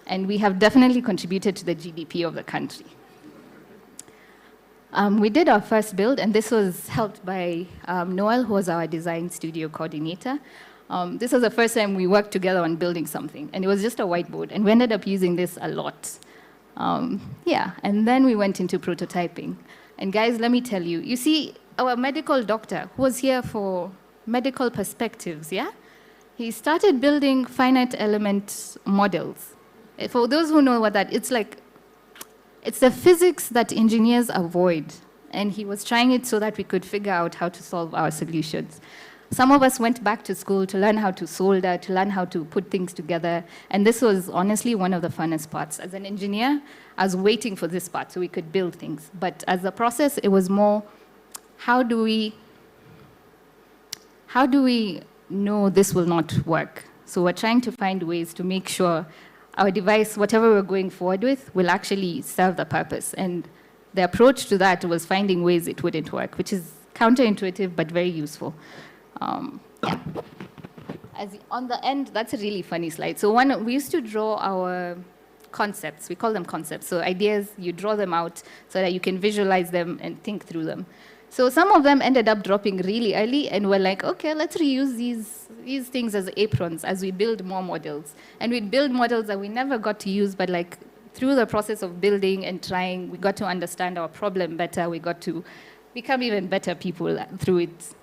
And we have definitely contributed to the GDP of the country. We did our first build, and this was helped by Noel, who was our design studio coordinator. This was the first time we worked together on building something, and it was just a whiteboard, and we ended up using this a lot. Yeah, and then we went into prototyping. And guys, let me tell you, you see, our medical doctor, who was here for medical perspectives, yeah? He started building finite element models. For those who know what that, it's the physics that engineers avoid. And he was trying it so that we could figure out how to solve our solutions. Some of us went back to school to learn how to solder, to learn how to put things together. And this was honestly one of the funnest parts. As an engineer, I was waiting for this part so we could build things. But as a process, it was more, how do we know this will not work? So we're trying to find ways to make sure our device, whatever we're going forward with, will actually serve the purpose. And the approach to that was finding ways it wouldn't work, which is counterintuitive but very useful. Yeah. On the end, that's a really funny slide. So we used to draw our concepts. We call them concepts. So ideas, you draw them out so that you can visualize them and think through them. So some of them ended up dropping really early, and we're like, okay, let's reuse these things as aprons as we build more models. And we'd build models that we never got to use, but like through the process of building and trying, we got to understand our problem better. We got to become even better people through it.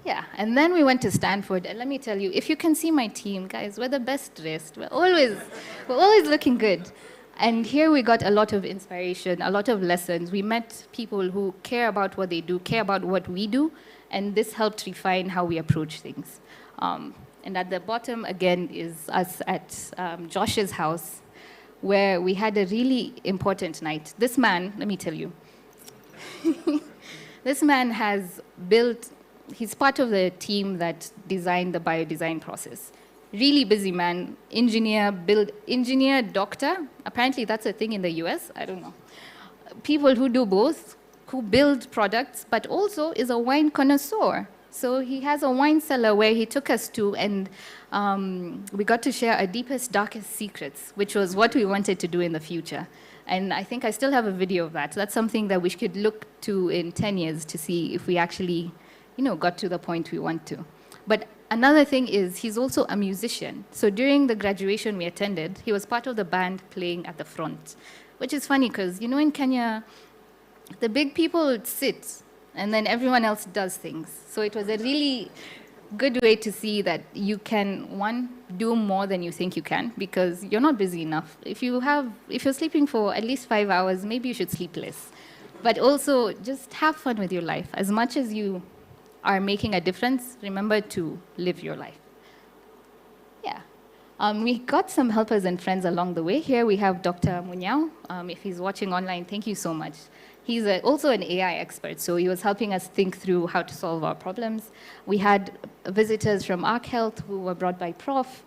Yeah, and then we went to Stanford, and let me tell you, if you can see my team, guys, we're the best dressed. We're always looking good. And here we got a lot of inspiration, a lot of lessons. We met people who care about what they do, care about what we do, and this helped refine how we approach things. And at the bottom, again, is us at Josh's house, where we had a really important night. This man, let me tell you, this man has built, he's part of the team that designed the Biodesign process. Really busy man, engineer, doctor. Apparently that's a thing in the US, I don't know. People who do both, who build products, but also is a wine connoisseur. So he has a wine cellar where he took us to, and we got to share our deepest, darkest secrets, which was what we wanted to do in the future. And I think I still have a video of that. That's something that we could look to in 10 years to see if we actually, got to the point we want to. But another thing is he's also a musician. So during the graduation we attended, he was part of the band playing at the front, which is funny because, in Kenya, the big people sit and then everyone else does things. So it was a really good way to see that you can, one, do more than you think you can because you're not busy enough. If you're sleeping for at least 5 hours, maybe you should sleep less. But also just have fun with your life. As much as you are making a difference, remember to live your life. Yeah. We got some helpers and friends along the way. Here we have Dr. Munyao. If he's watching online, thank you so much. He's also an AI expert, so he was helping us think through how to solve our problems. We had visitors from Arc Health who were brought by Prof.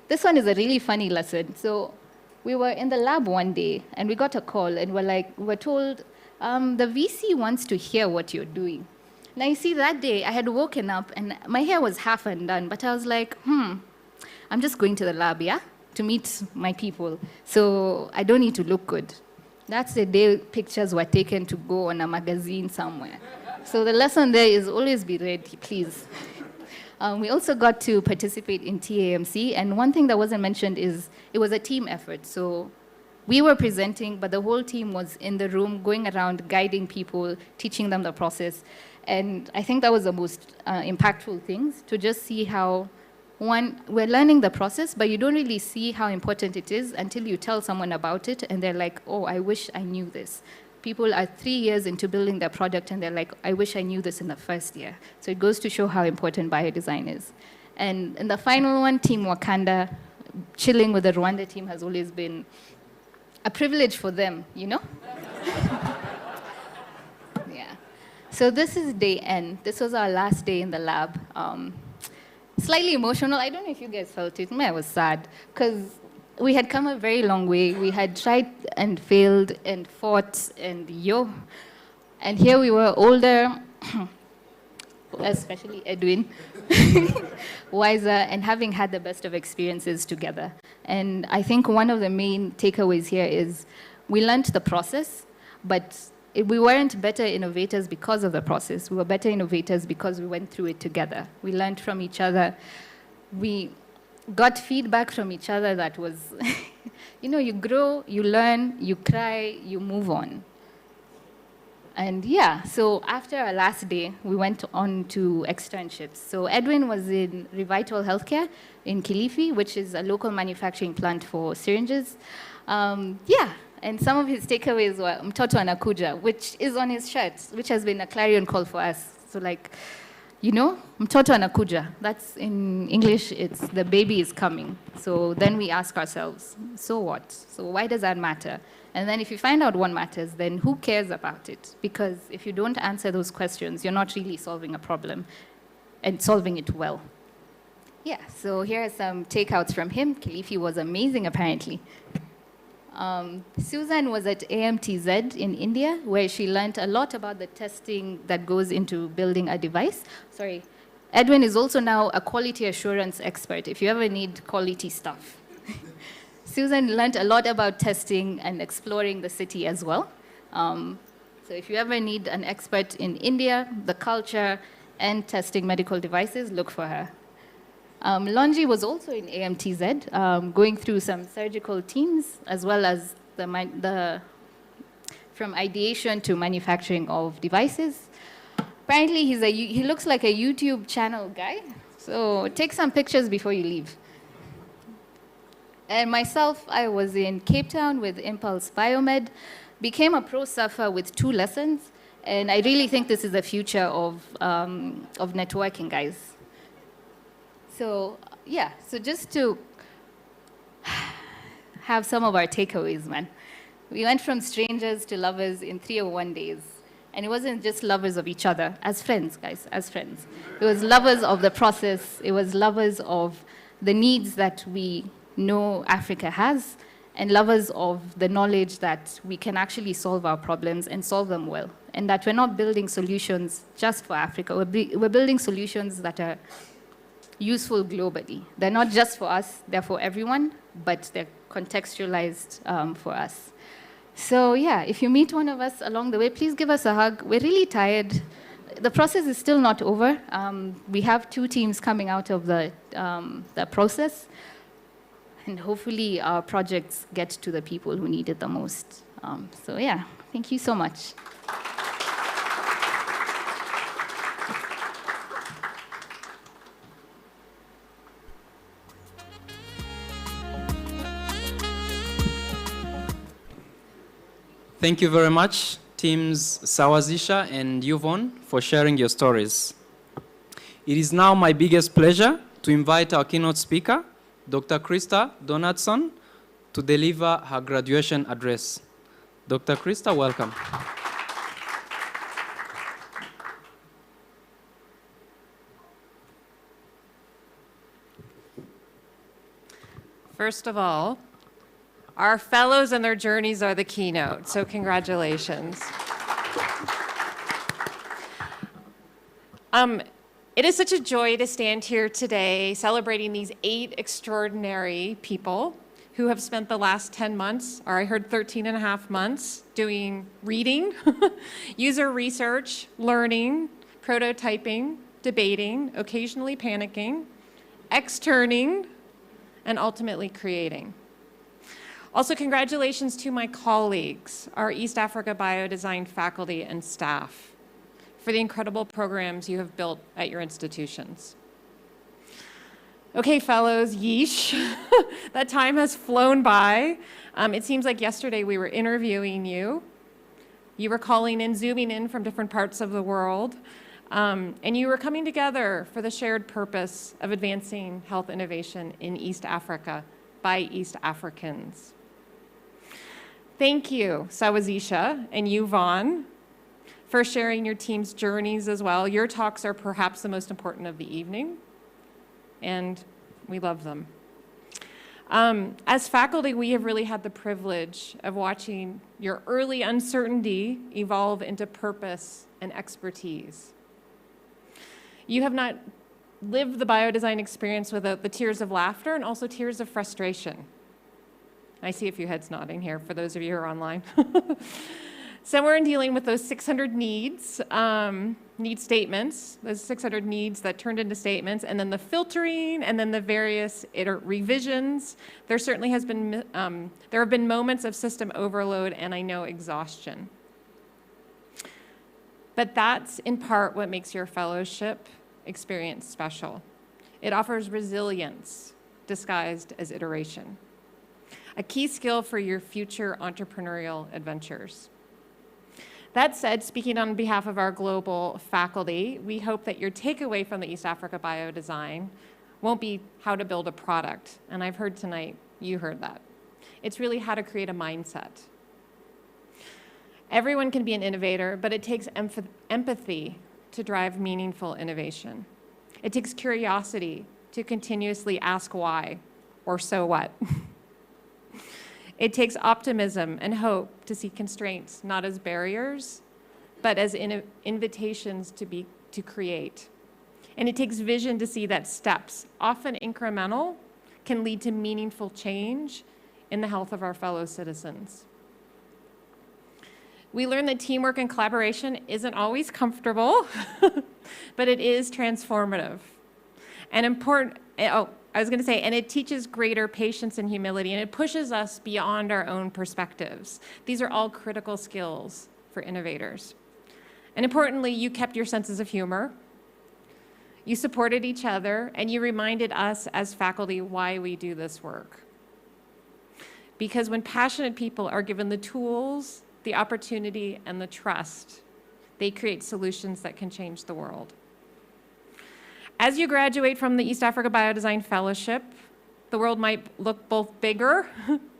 This one is a really funny lesson. So we were in the lab one day, and we got a call, and we're told, the VC wants to hear what you're doing. Now, you see, that day, I had woken up, and my hair was half undone, but I was like, I'm just going to the lab, yeah, to meet my people, so I don't need to look good. That's the day pictures were taken to go on a magazine somewhere. So the lesson there is always be ready, please. We also got to participate in TAMC, and one thing that wasn't mentioned is it was a team effort. So we were presenting, but the whole team was in the room, going around, guiding people, teaching them the process. And I think that was the most impactful things, to just see how, one, we're learning the process, but you don't really see how important it is until you tell someone about it, and they're like, oh, I wish I knew this. People are 3 years into building their product, and they're like, I wish I knew this in the first year. So it goes to show how important biodesign is. And in the final one, Team Wakanda, chilling with the Rwanda team has always been a privilege for them, Yeah. So this is day N. This was our last day in the lab. Slightly emotional. I don't know if you guys felt it. I was sad because we had come a very long way. We had tried and failed and fought and and here we were older, especially Edwin, wiser, and having had the best of experiences together. And I think one of the main takeaways here is we learned the process, but we weren't better innovators because of the process. We were better innovators because we went through it together. We learned from each other. We got feedback from each other that was, you grow, you learn, you cry, you move on. And yeah, so after our last day, we went on to externships. So Edwin was in Revital Healthcare in Kilifi, which is a local manufacturing plant for syringes. And some of his takeaways were mtoto anakuja, which is on his shirt, which has been a clarion call for us. So mtoto anakuja. That's in English, it's the baby is coming. So then we ask ourselves, so what? So why does that matter? And then if you find out what matters, then who cares about it? Because if you don't answer those questions, you're not really solving a problem and solving it well. Yeah, so here are some takeouts from him. Kilifi was amazing, apparently. Susan was at AMTZ in India, where she learned a lot about the testing that goes into building a device. Sorry. Edwin is also now a quality assurance expert, if you ever need quality stuff. Susan learned a lot about testing and exploring the city as well. So if you ever need an expert in India, the culture, and testing medical devices, look for her. Lonji was also in AMTZ, going through some surgical teams, as well as from ideation to manufacturing of devices. Apparently, he looks like a YouTube channel guy, so take some pictures before you leave. And myself, I was in Cape Town with Impulse Biomed, became a pro surfer with 2 lessons, and I really think this is the future of networking, guys. So just to have some of our takeaways, man. We went from strangers to lovers in 301 days. And it wasn't just lovers of each other, as friends, guys, as friends. It was lovers of the process. It was lovers of the needs that we know Africa has, and lovers of the knowledge that we can actually solve our problems and solve them well. And that we're not building solutions just for Africa. We're building solutions that are useful globally. They're not just for us, they're for everyone, but they're contextualized for us. So yeah, if you meet one of us along the way, please give us a hug. We're really tired. The process is still not over. We have 2 teams coming out of the process, and hopefully our projects get to the people who need it the most. So yeah, thank you so much. Thank you very much, teams Sawazisha and Yvonne, for sharing your stories. It is now my biggest pleasure to invite our keynote speaker, Dr. Krista Donaldson, to deliver her graduation address. Dr. Krista, welcome. First of all, our fellows and their journeys are the keynote, so congratulations. It is such a joy to stand here today celebrating these 8 extraordinary people who have spent the last 10 months, or I heard 13 and a half months, doing reading, user research, learning, prototyping, debating, occasionally panicking, externing, and ultimately creating. Also, congratulations to my colleagues, our East Africa Biodesign faculty and staff, for the incredible programs you have built at your institutions. Okay, fellows, yeesh. That time has flown by. It seems like yesterday we were interviewing you. You were calling in, zooming in from different parts of the world, and you were coming together for the shared purpose of advancing health innovation in East Africa by East Africans. Thank you, Sawazisha and Yvonne, for sharing your team's journeys as well. Your talks are perhaps the most important of the evening, and we love them. As faculty, we have really had the privilege of watching your early uncertainty evolve into purpose and expertise. You have not lived the biodesign experience without the tears of laughter and also tears of frustration. I see a few heads nodding here for those of you who are online. Somewhere in dealing with those 600 needs, need statements, those 600 needs that turned into statements, and then the filtering, and then the various revisions, there certainly has been, there have been moments of system overload and I know exhaustion. But that's in part what makes your fellowship experience special. It offers resilience disguised as iteration, a key skill for your future entrepreneurial adventures. That said, speaking on behalf of our global faculty, we hope that your takeaway from the East Africa Biodesign won't be how to build a product. And I've heard tonight, you heard that. It's really how to create a mindset. Everyone can be an innovator, but it takes empathy to drive meaningful innovation. It takes curiosity to continuously ask why, or so what. It takes optimism and hope to see constraints not as barriers, but as invitations to create. And it takes vision to see that steps, often incremental, can lead to meaningful change in the health of our fellow citizens. We learn that teamwork and collaboration isn't always comfortable, but it is transformative and important. And it teaches greater patience and humility, and it pushes us beyond our own perspectives. These are all critical skills for innovators. And importantly, you kept your senses of humor, you supported each other, and you reminded us as faculty why we do this work. Because when passionate people are given the tools, the opportunity, and the trust, they create solutions that can change the world. As you graduate from the East Africa Biodesign Fellowship, the world might look both bigger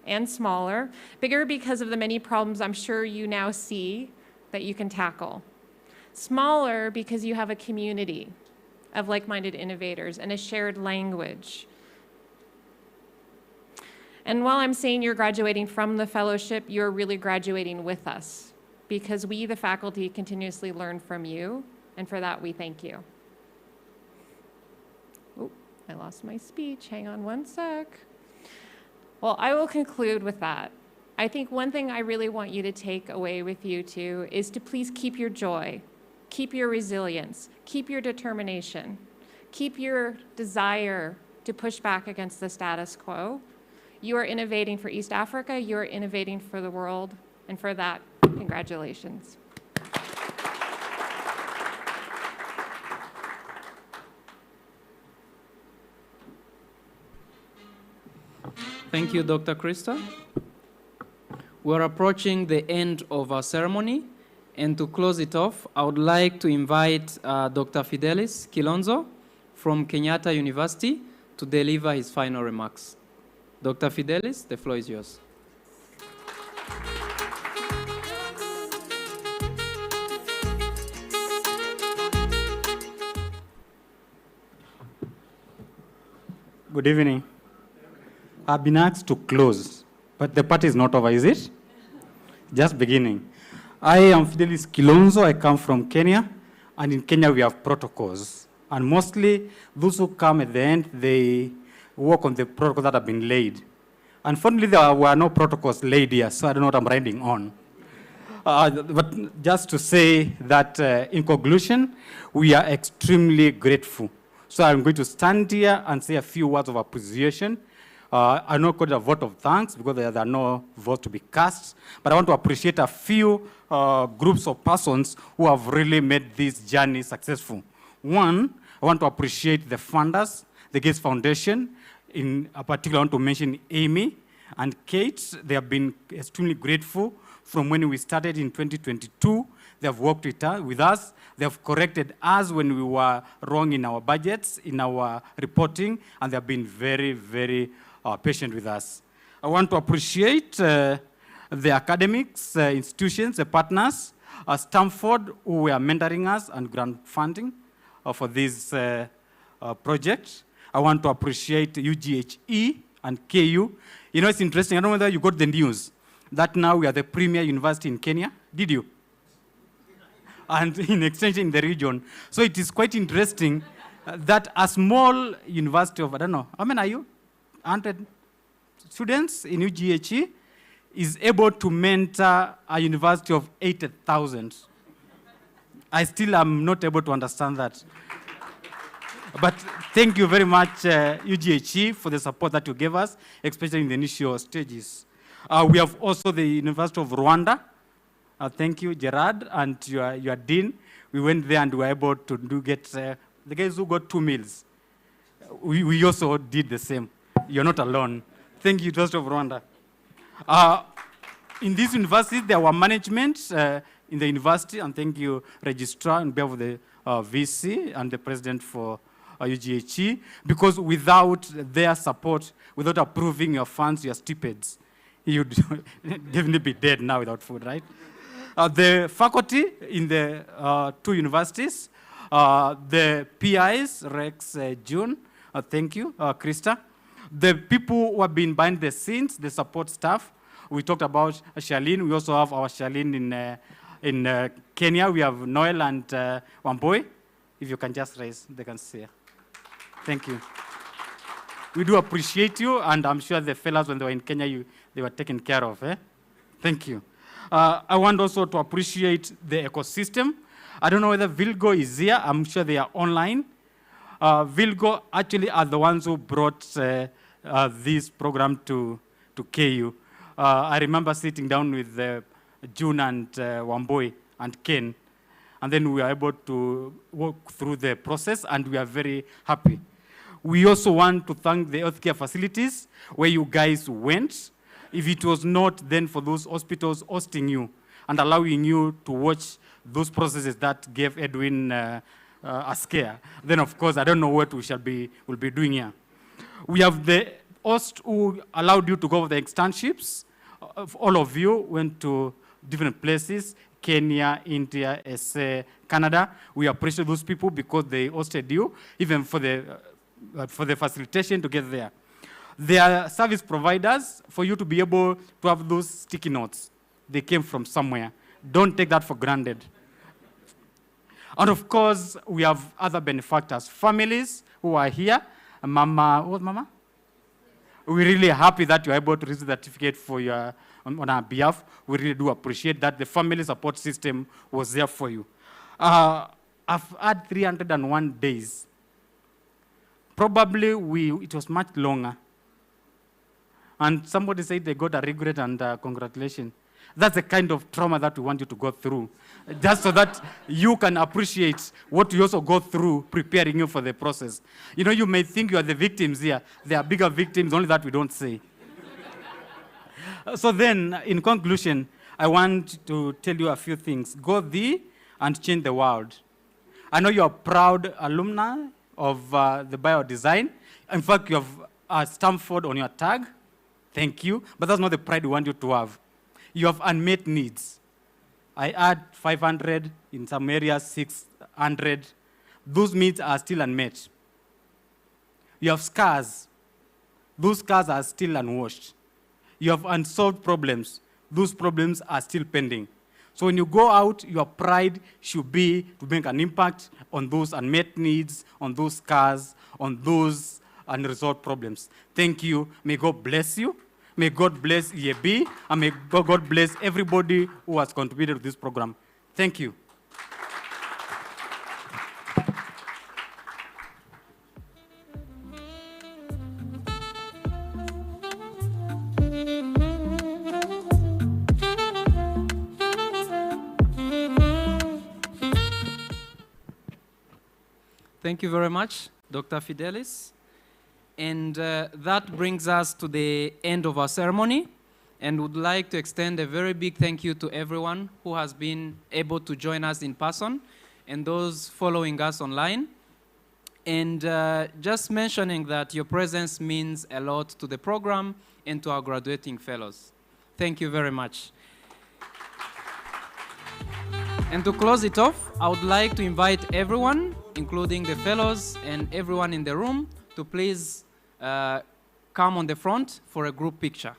and smaller. Bigger because of the many problems I'm sure you now see that you can tackle. Smaller because you have a community of like-minded innovators and a shared language. And while I'm saying you're graduating from the fellowship, you're really graduating with us because we, the faculty, continuously learn from you, and for that we thank you. I lost my speech. Hang on one sec. Well, I will conclude with that. I think one thing I really want you to take away with you too is to please keep your joy, keep your resilience, keep your determination, keep your desire to push back against the status quo. You are innovating for East Africa, you are innovating for the world, and for that, congratulations. Thank you, Dr. Krista. We're approaching the end of our ceremony, and to close it off, I would like to invite Dr. Fidelis Kilonzo from Kenyatta University to deliver his final remarks. Dr. Fidelis, the floor is yours. Good evening. I've been asked to close, but the party is not over, is it? Just beginning. I am Fidelis Kilonzo. I come from Kenya, and in Kenya we have protocols. And mostly those who come at the end, they work on the protocols that have been laid. Unfortunately, there were no protocols laid here, so I don't know what I'm writing on. But just to say that in conclusion, we are extremely grateful. So I'm going to stand here and say a few words of appreciation. I know call it a vote of thanks because there are no votes to be cast, but I want to appreciate a few groups of persons who have really made this journey successful. One, I want to appreciate the funders, the Gates Foundation. In particular, I want to mention Amy and Kate. They have been extremely grateful from when we started in 2022. They have worked with us. They have corrected us when we were wrong in our budgets, in our reporting, and they have been very, very patient with us. I want to appreciate the academics, institutions, the partners, Stanford, who were mentoring us and grant funding for this project. I want to appreciate UGHE and KU. You know, it's interesting. I don't know whether you got the news that now we are the premier university in Kenya. Did you? And in extension in the region. So it is quite interesting that a small university of, I don't know, how many are you? 100 students in UGHE is able to mentor a university of 80,000. I still am not able to understand that. But thank you very much, UGHE, for the support that you gave us, especially in the initial stages. We have also the University of Rwanda. Thank you, Gerard, and your dean. We went there and we were able to get the guys who got 2 meals. We also did the same. You're not alone. Thank you, University of Rwanda. In this university, there were management in the university, and thank you, Registrar, on behalf of the VC and the President for UGHE, because without their support, without approving your funds, your stipends, you'd definitely be dead now without food, right? The faculty in the 2 universities, the PIs, Rex, June, thank you, Krista. The people who have been behind the scenes, the support staff. We talked about Charlene. We also have our Charlene in Kenya. We have Noel and Wamboy. If you can just raise, they can see. Thank you. We do appreciate you, and I'm sure the fellows, when they were in Kenya, they were taken care of. Thank you. I want also to appreciate the ecosystem. I don't know whether Vilgo is here. I'm sure they are online. Vilgo actually are the ones who brought this program to KU. I remember sitting down with June and Wamboy and Ken, and then we were able to walk through the process, and we are very happy. We also want to thank the healthcare facilities where you guys went. If it was not then for those hospitals hosting you and allowing you to watch those processes that gave Edwin a scare, then of course I don't know what we'll be doing here. We have the host who allowed you to go for the externships. All of you went to different places, Kenya, India, SA, Canada. We appreciate those people because they hosted you, even for the facilitation to get there. There are service providers for you to be able to have those sticky notes. They came from somewhere. Don't take that for granted. And of course, we have other benefactors, families who are here. Mama, what Mama? We're really happy that you're able to receive the certificate for on our behalf. We really do appreciate that the family support system was there for you. I've had 301 days. Probably it was much longer. And somebody said they got a regret and congratulations. That's the kind of trauma that we want you to go through, just so that you can appreciate what you also go through preparing you for the process. You know, you may think you are the victims here. There are bigger victims, only that we don't say. So then, in conclusion, I want to tell you a few things. Go thee and change the world. I know you are proud alumni of the Biodesign. In fact, you have Stanford on your tag. Thank you. But that's not the pride we want you to have. You have unmet needs. I add 500, in some areas 600. Those needs are still unmet. You have scars. Those scars are still unwashed. You have unsolved problems. Those problems are still pending. So when you go out, your pride should be to make an impact on those unmet needs, on those scars, on those unresolved problems. Thank you. May God bless you. May God bless EAB, and may God bless everybody who has contributed to this program. Thank you. Thank you very much, Dr. Fidelis. And that brings us to the end of our ceremony, and would like to extend a very big thank you to everyone who has been able to join us in person and those following us online. And just mentioning that your presence means a lot to the program and to our graduating fellows. Thank you very much. And to close it off, I would like to invite everyone, including the fellows and everyone in the room, to please come on the front for a group picture.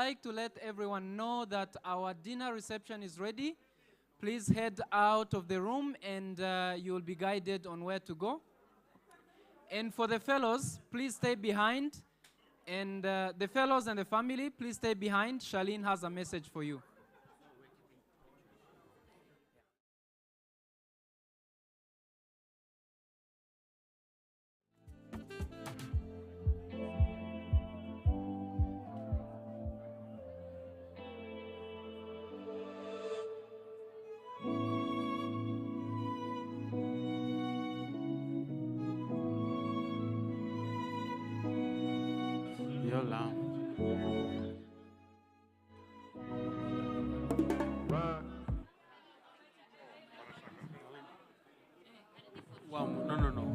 like to let everyone know that our dinner reception is ready. Please head out of the room and you will be guided on where to go. And for the fellows, please stay behind. And the fellows and the family, please stay behind. Charlene has a message for you. Dola. Wow, no.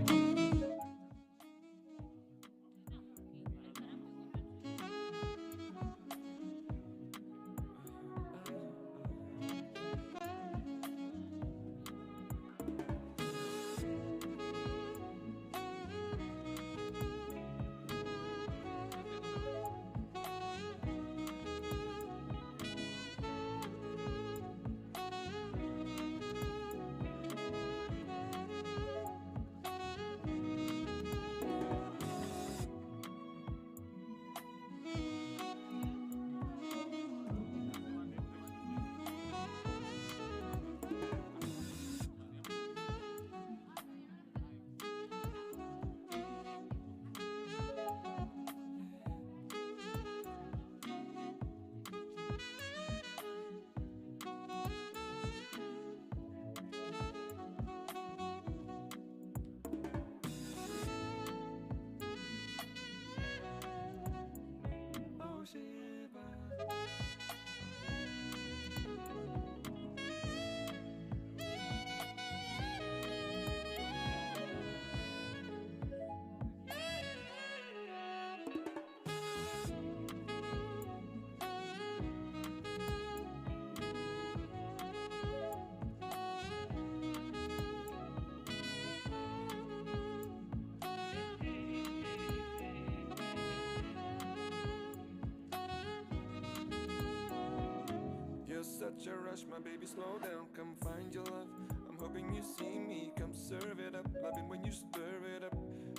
Such a rush, my baby, slow down, come find your love. I'm hoping you see me, come serve it up. Loving when you stir it up,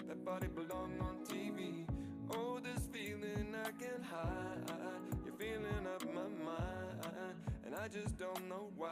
that body belong on TV. Oh, this feeling I can't hide. You're feeling up my mind, and I just don't know why.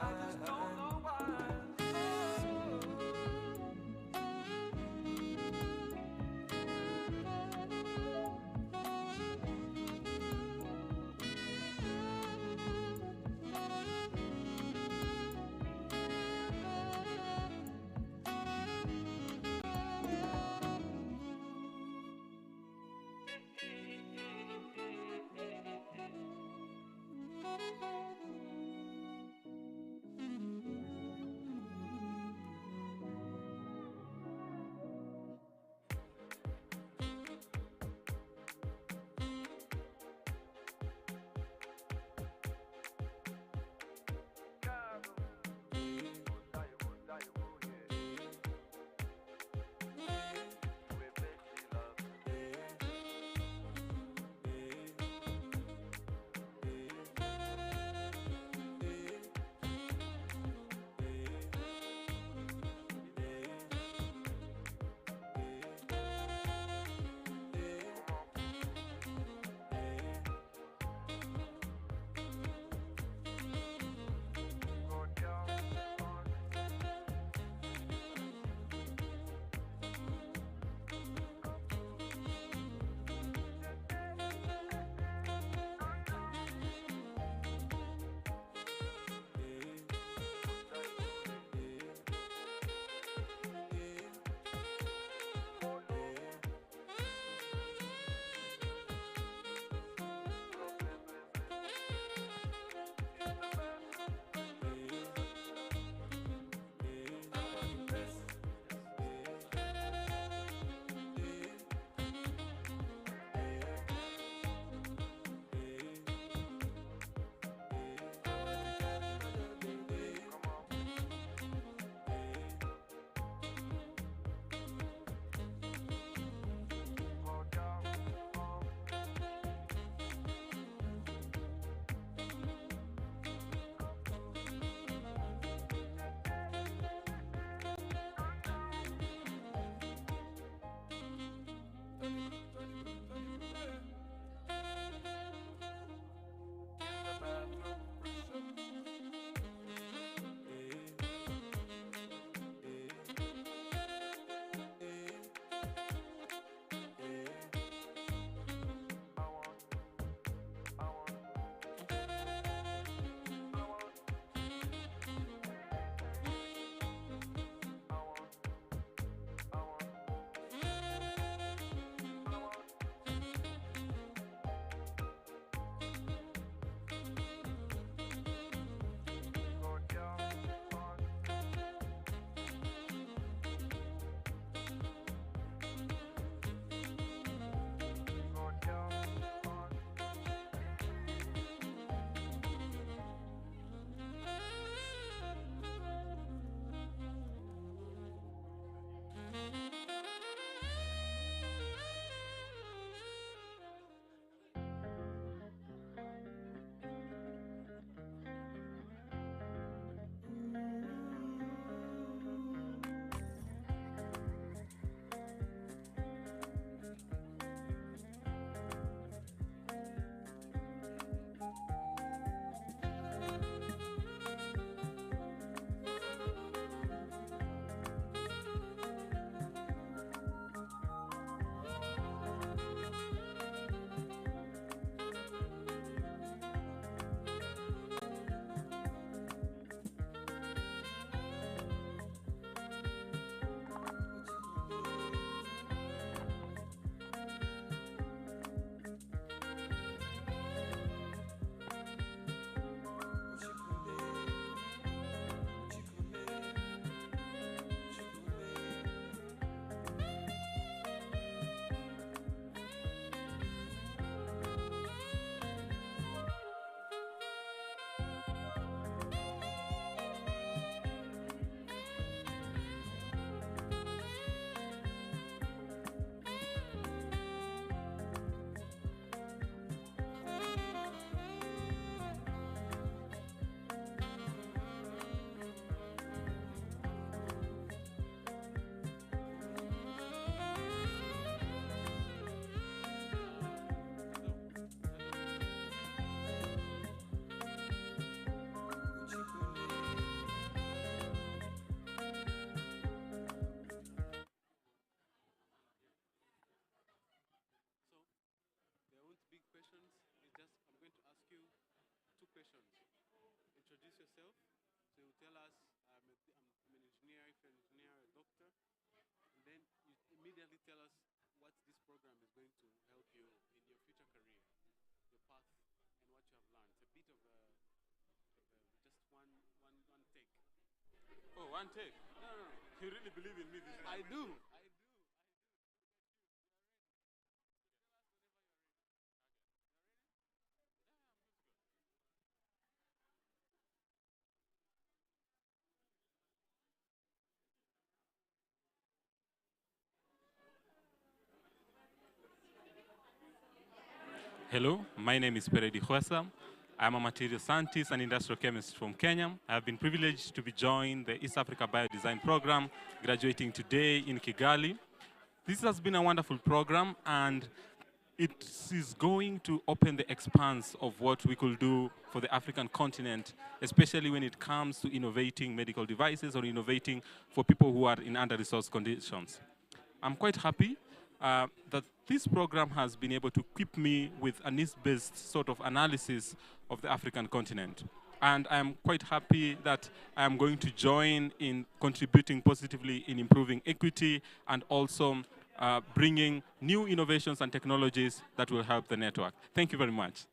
Introduce yourself. So you tell us, I'm an engineer, if you're an engineer, a doctor. And then you immediately tell us what this program is going to help you in your future career, your path, and what you have learned. It's a bit of a just one take. Oh, one take? No. You really believe in me this time? I do. Hello, my name is Peredi Khwesa. I'm a material scientist and industrial chemist from Kenya. I have been privileged to be joining the East Africa Biodesign program, graduating today in Kigali. This has been a wonderful program, and it is going to open the expanse of what we could do for the African continent, especially when it comes to innovating medical devices or innovating for people who are in under-resourced conditions. I'm quite happy that this program has been able to equip me with a needs-based sort of analysis of the African continent. And I'm quite happy that I'm going to join in contributing positively in improving equity and also bringing new innovations and technologies that will help the network. Thank you very much.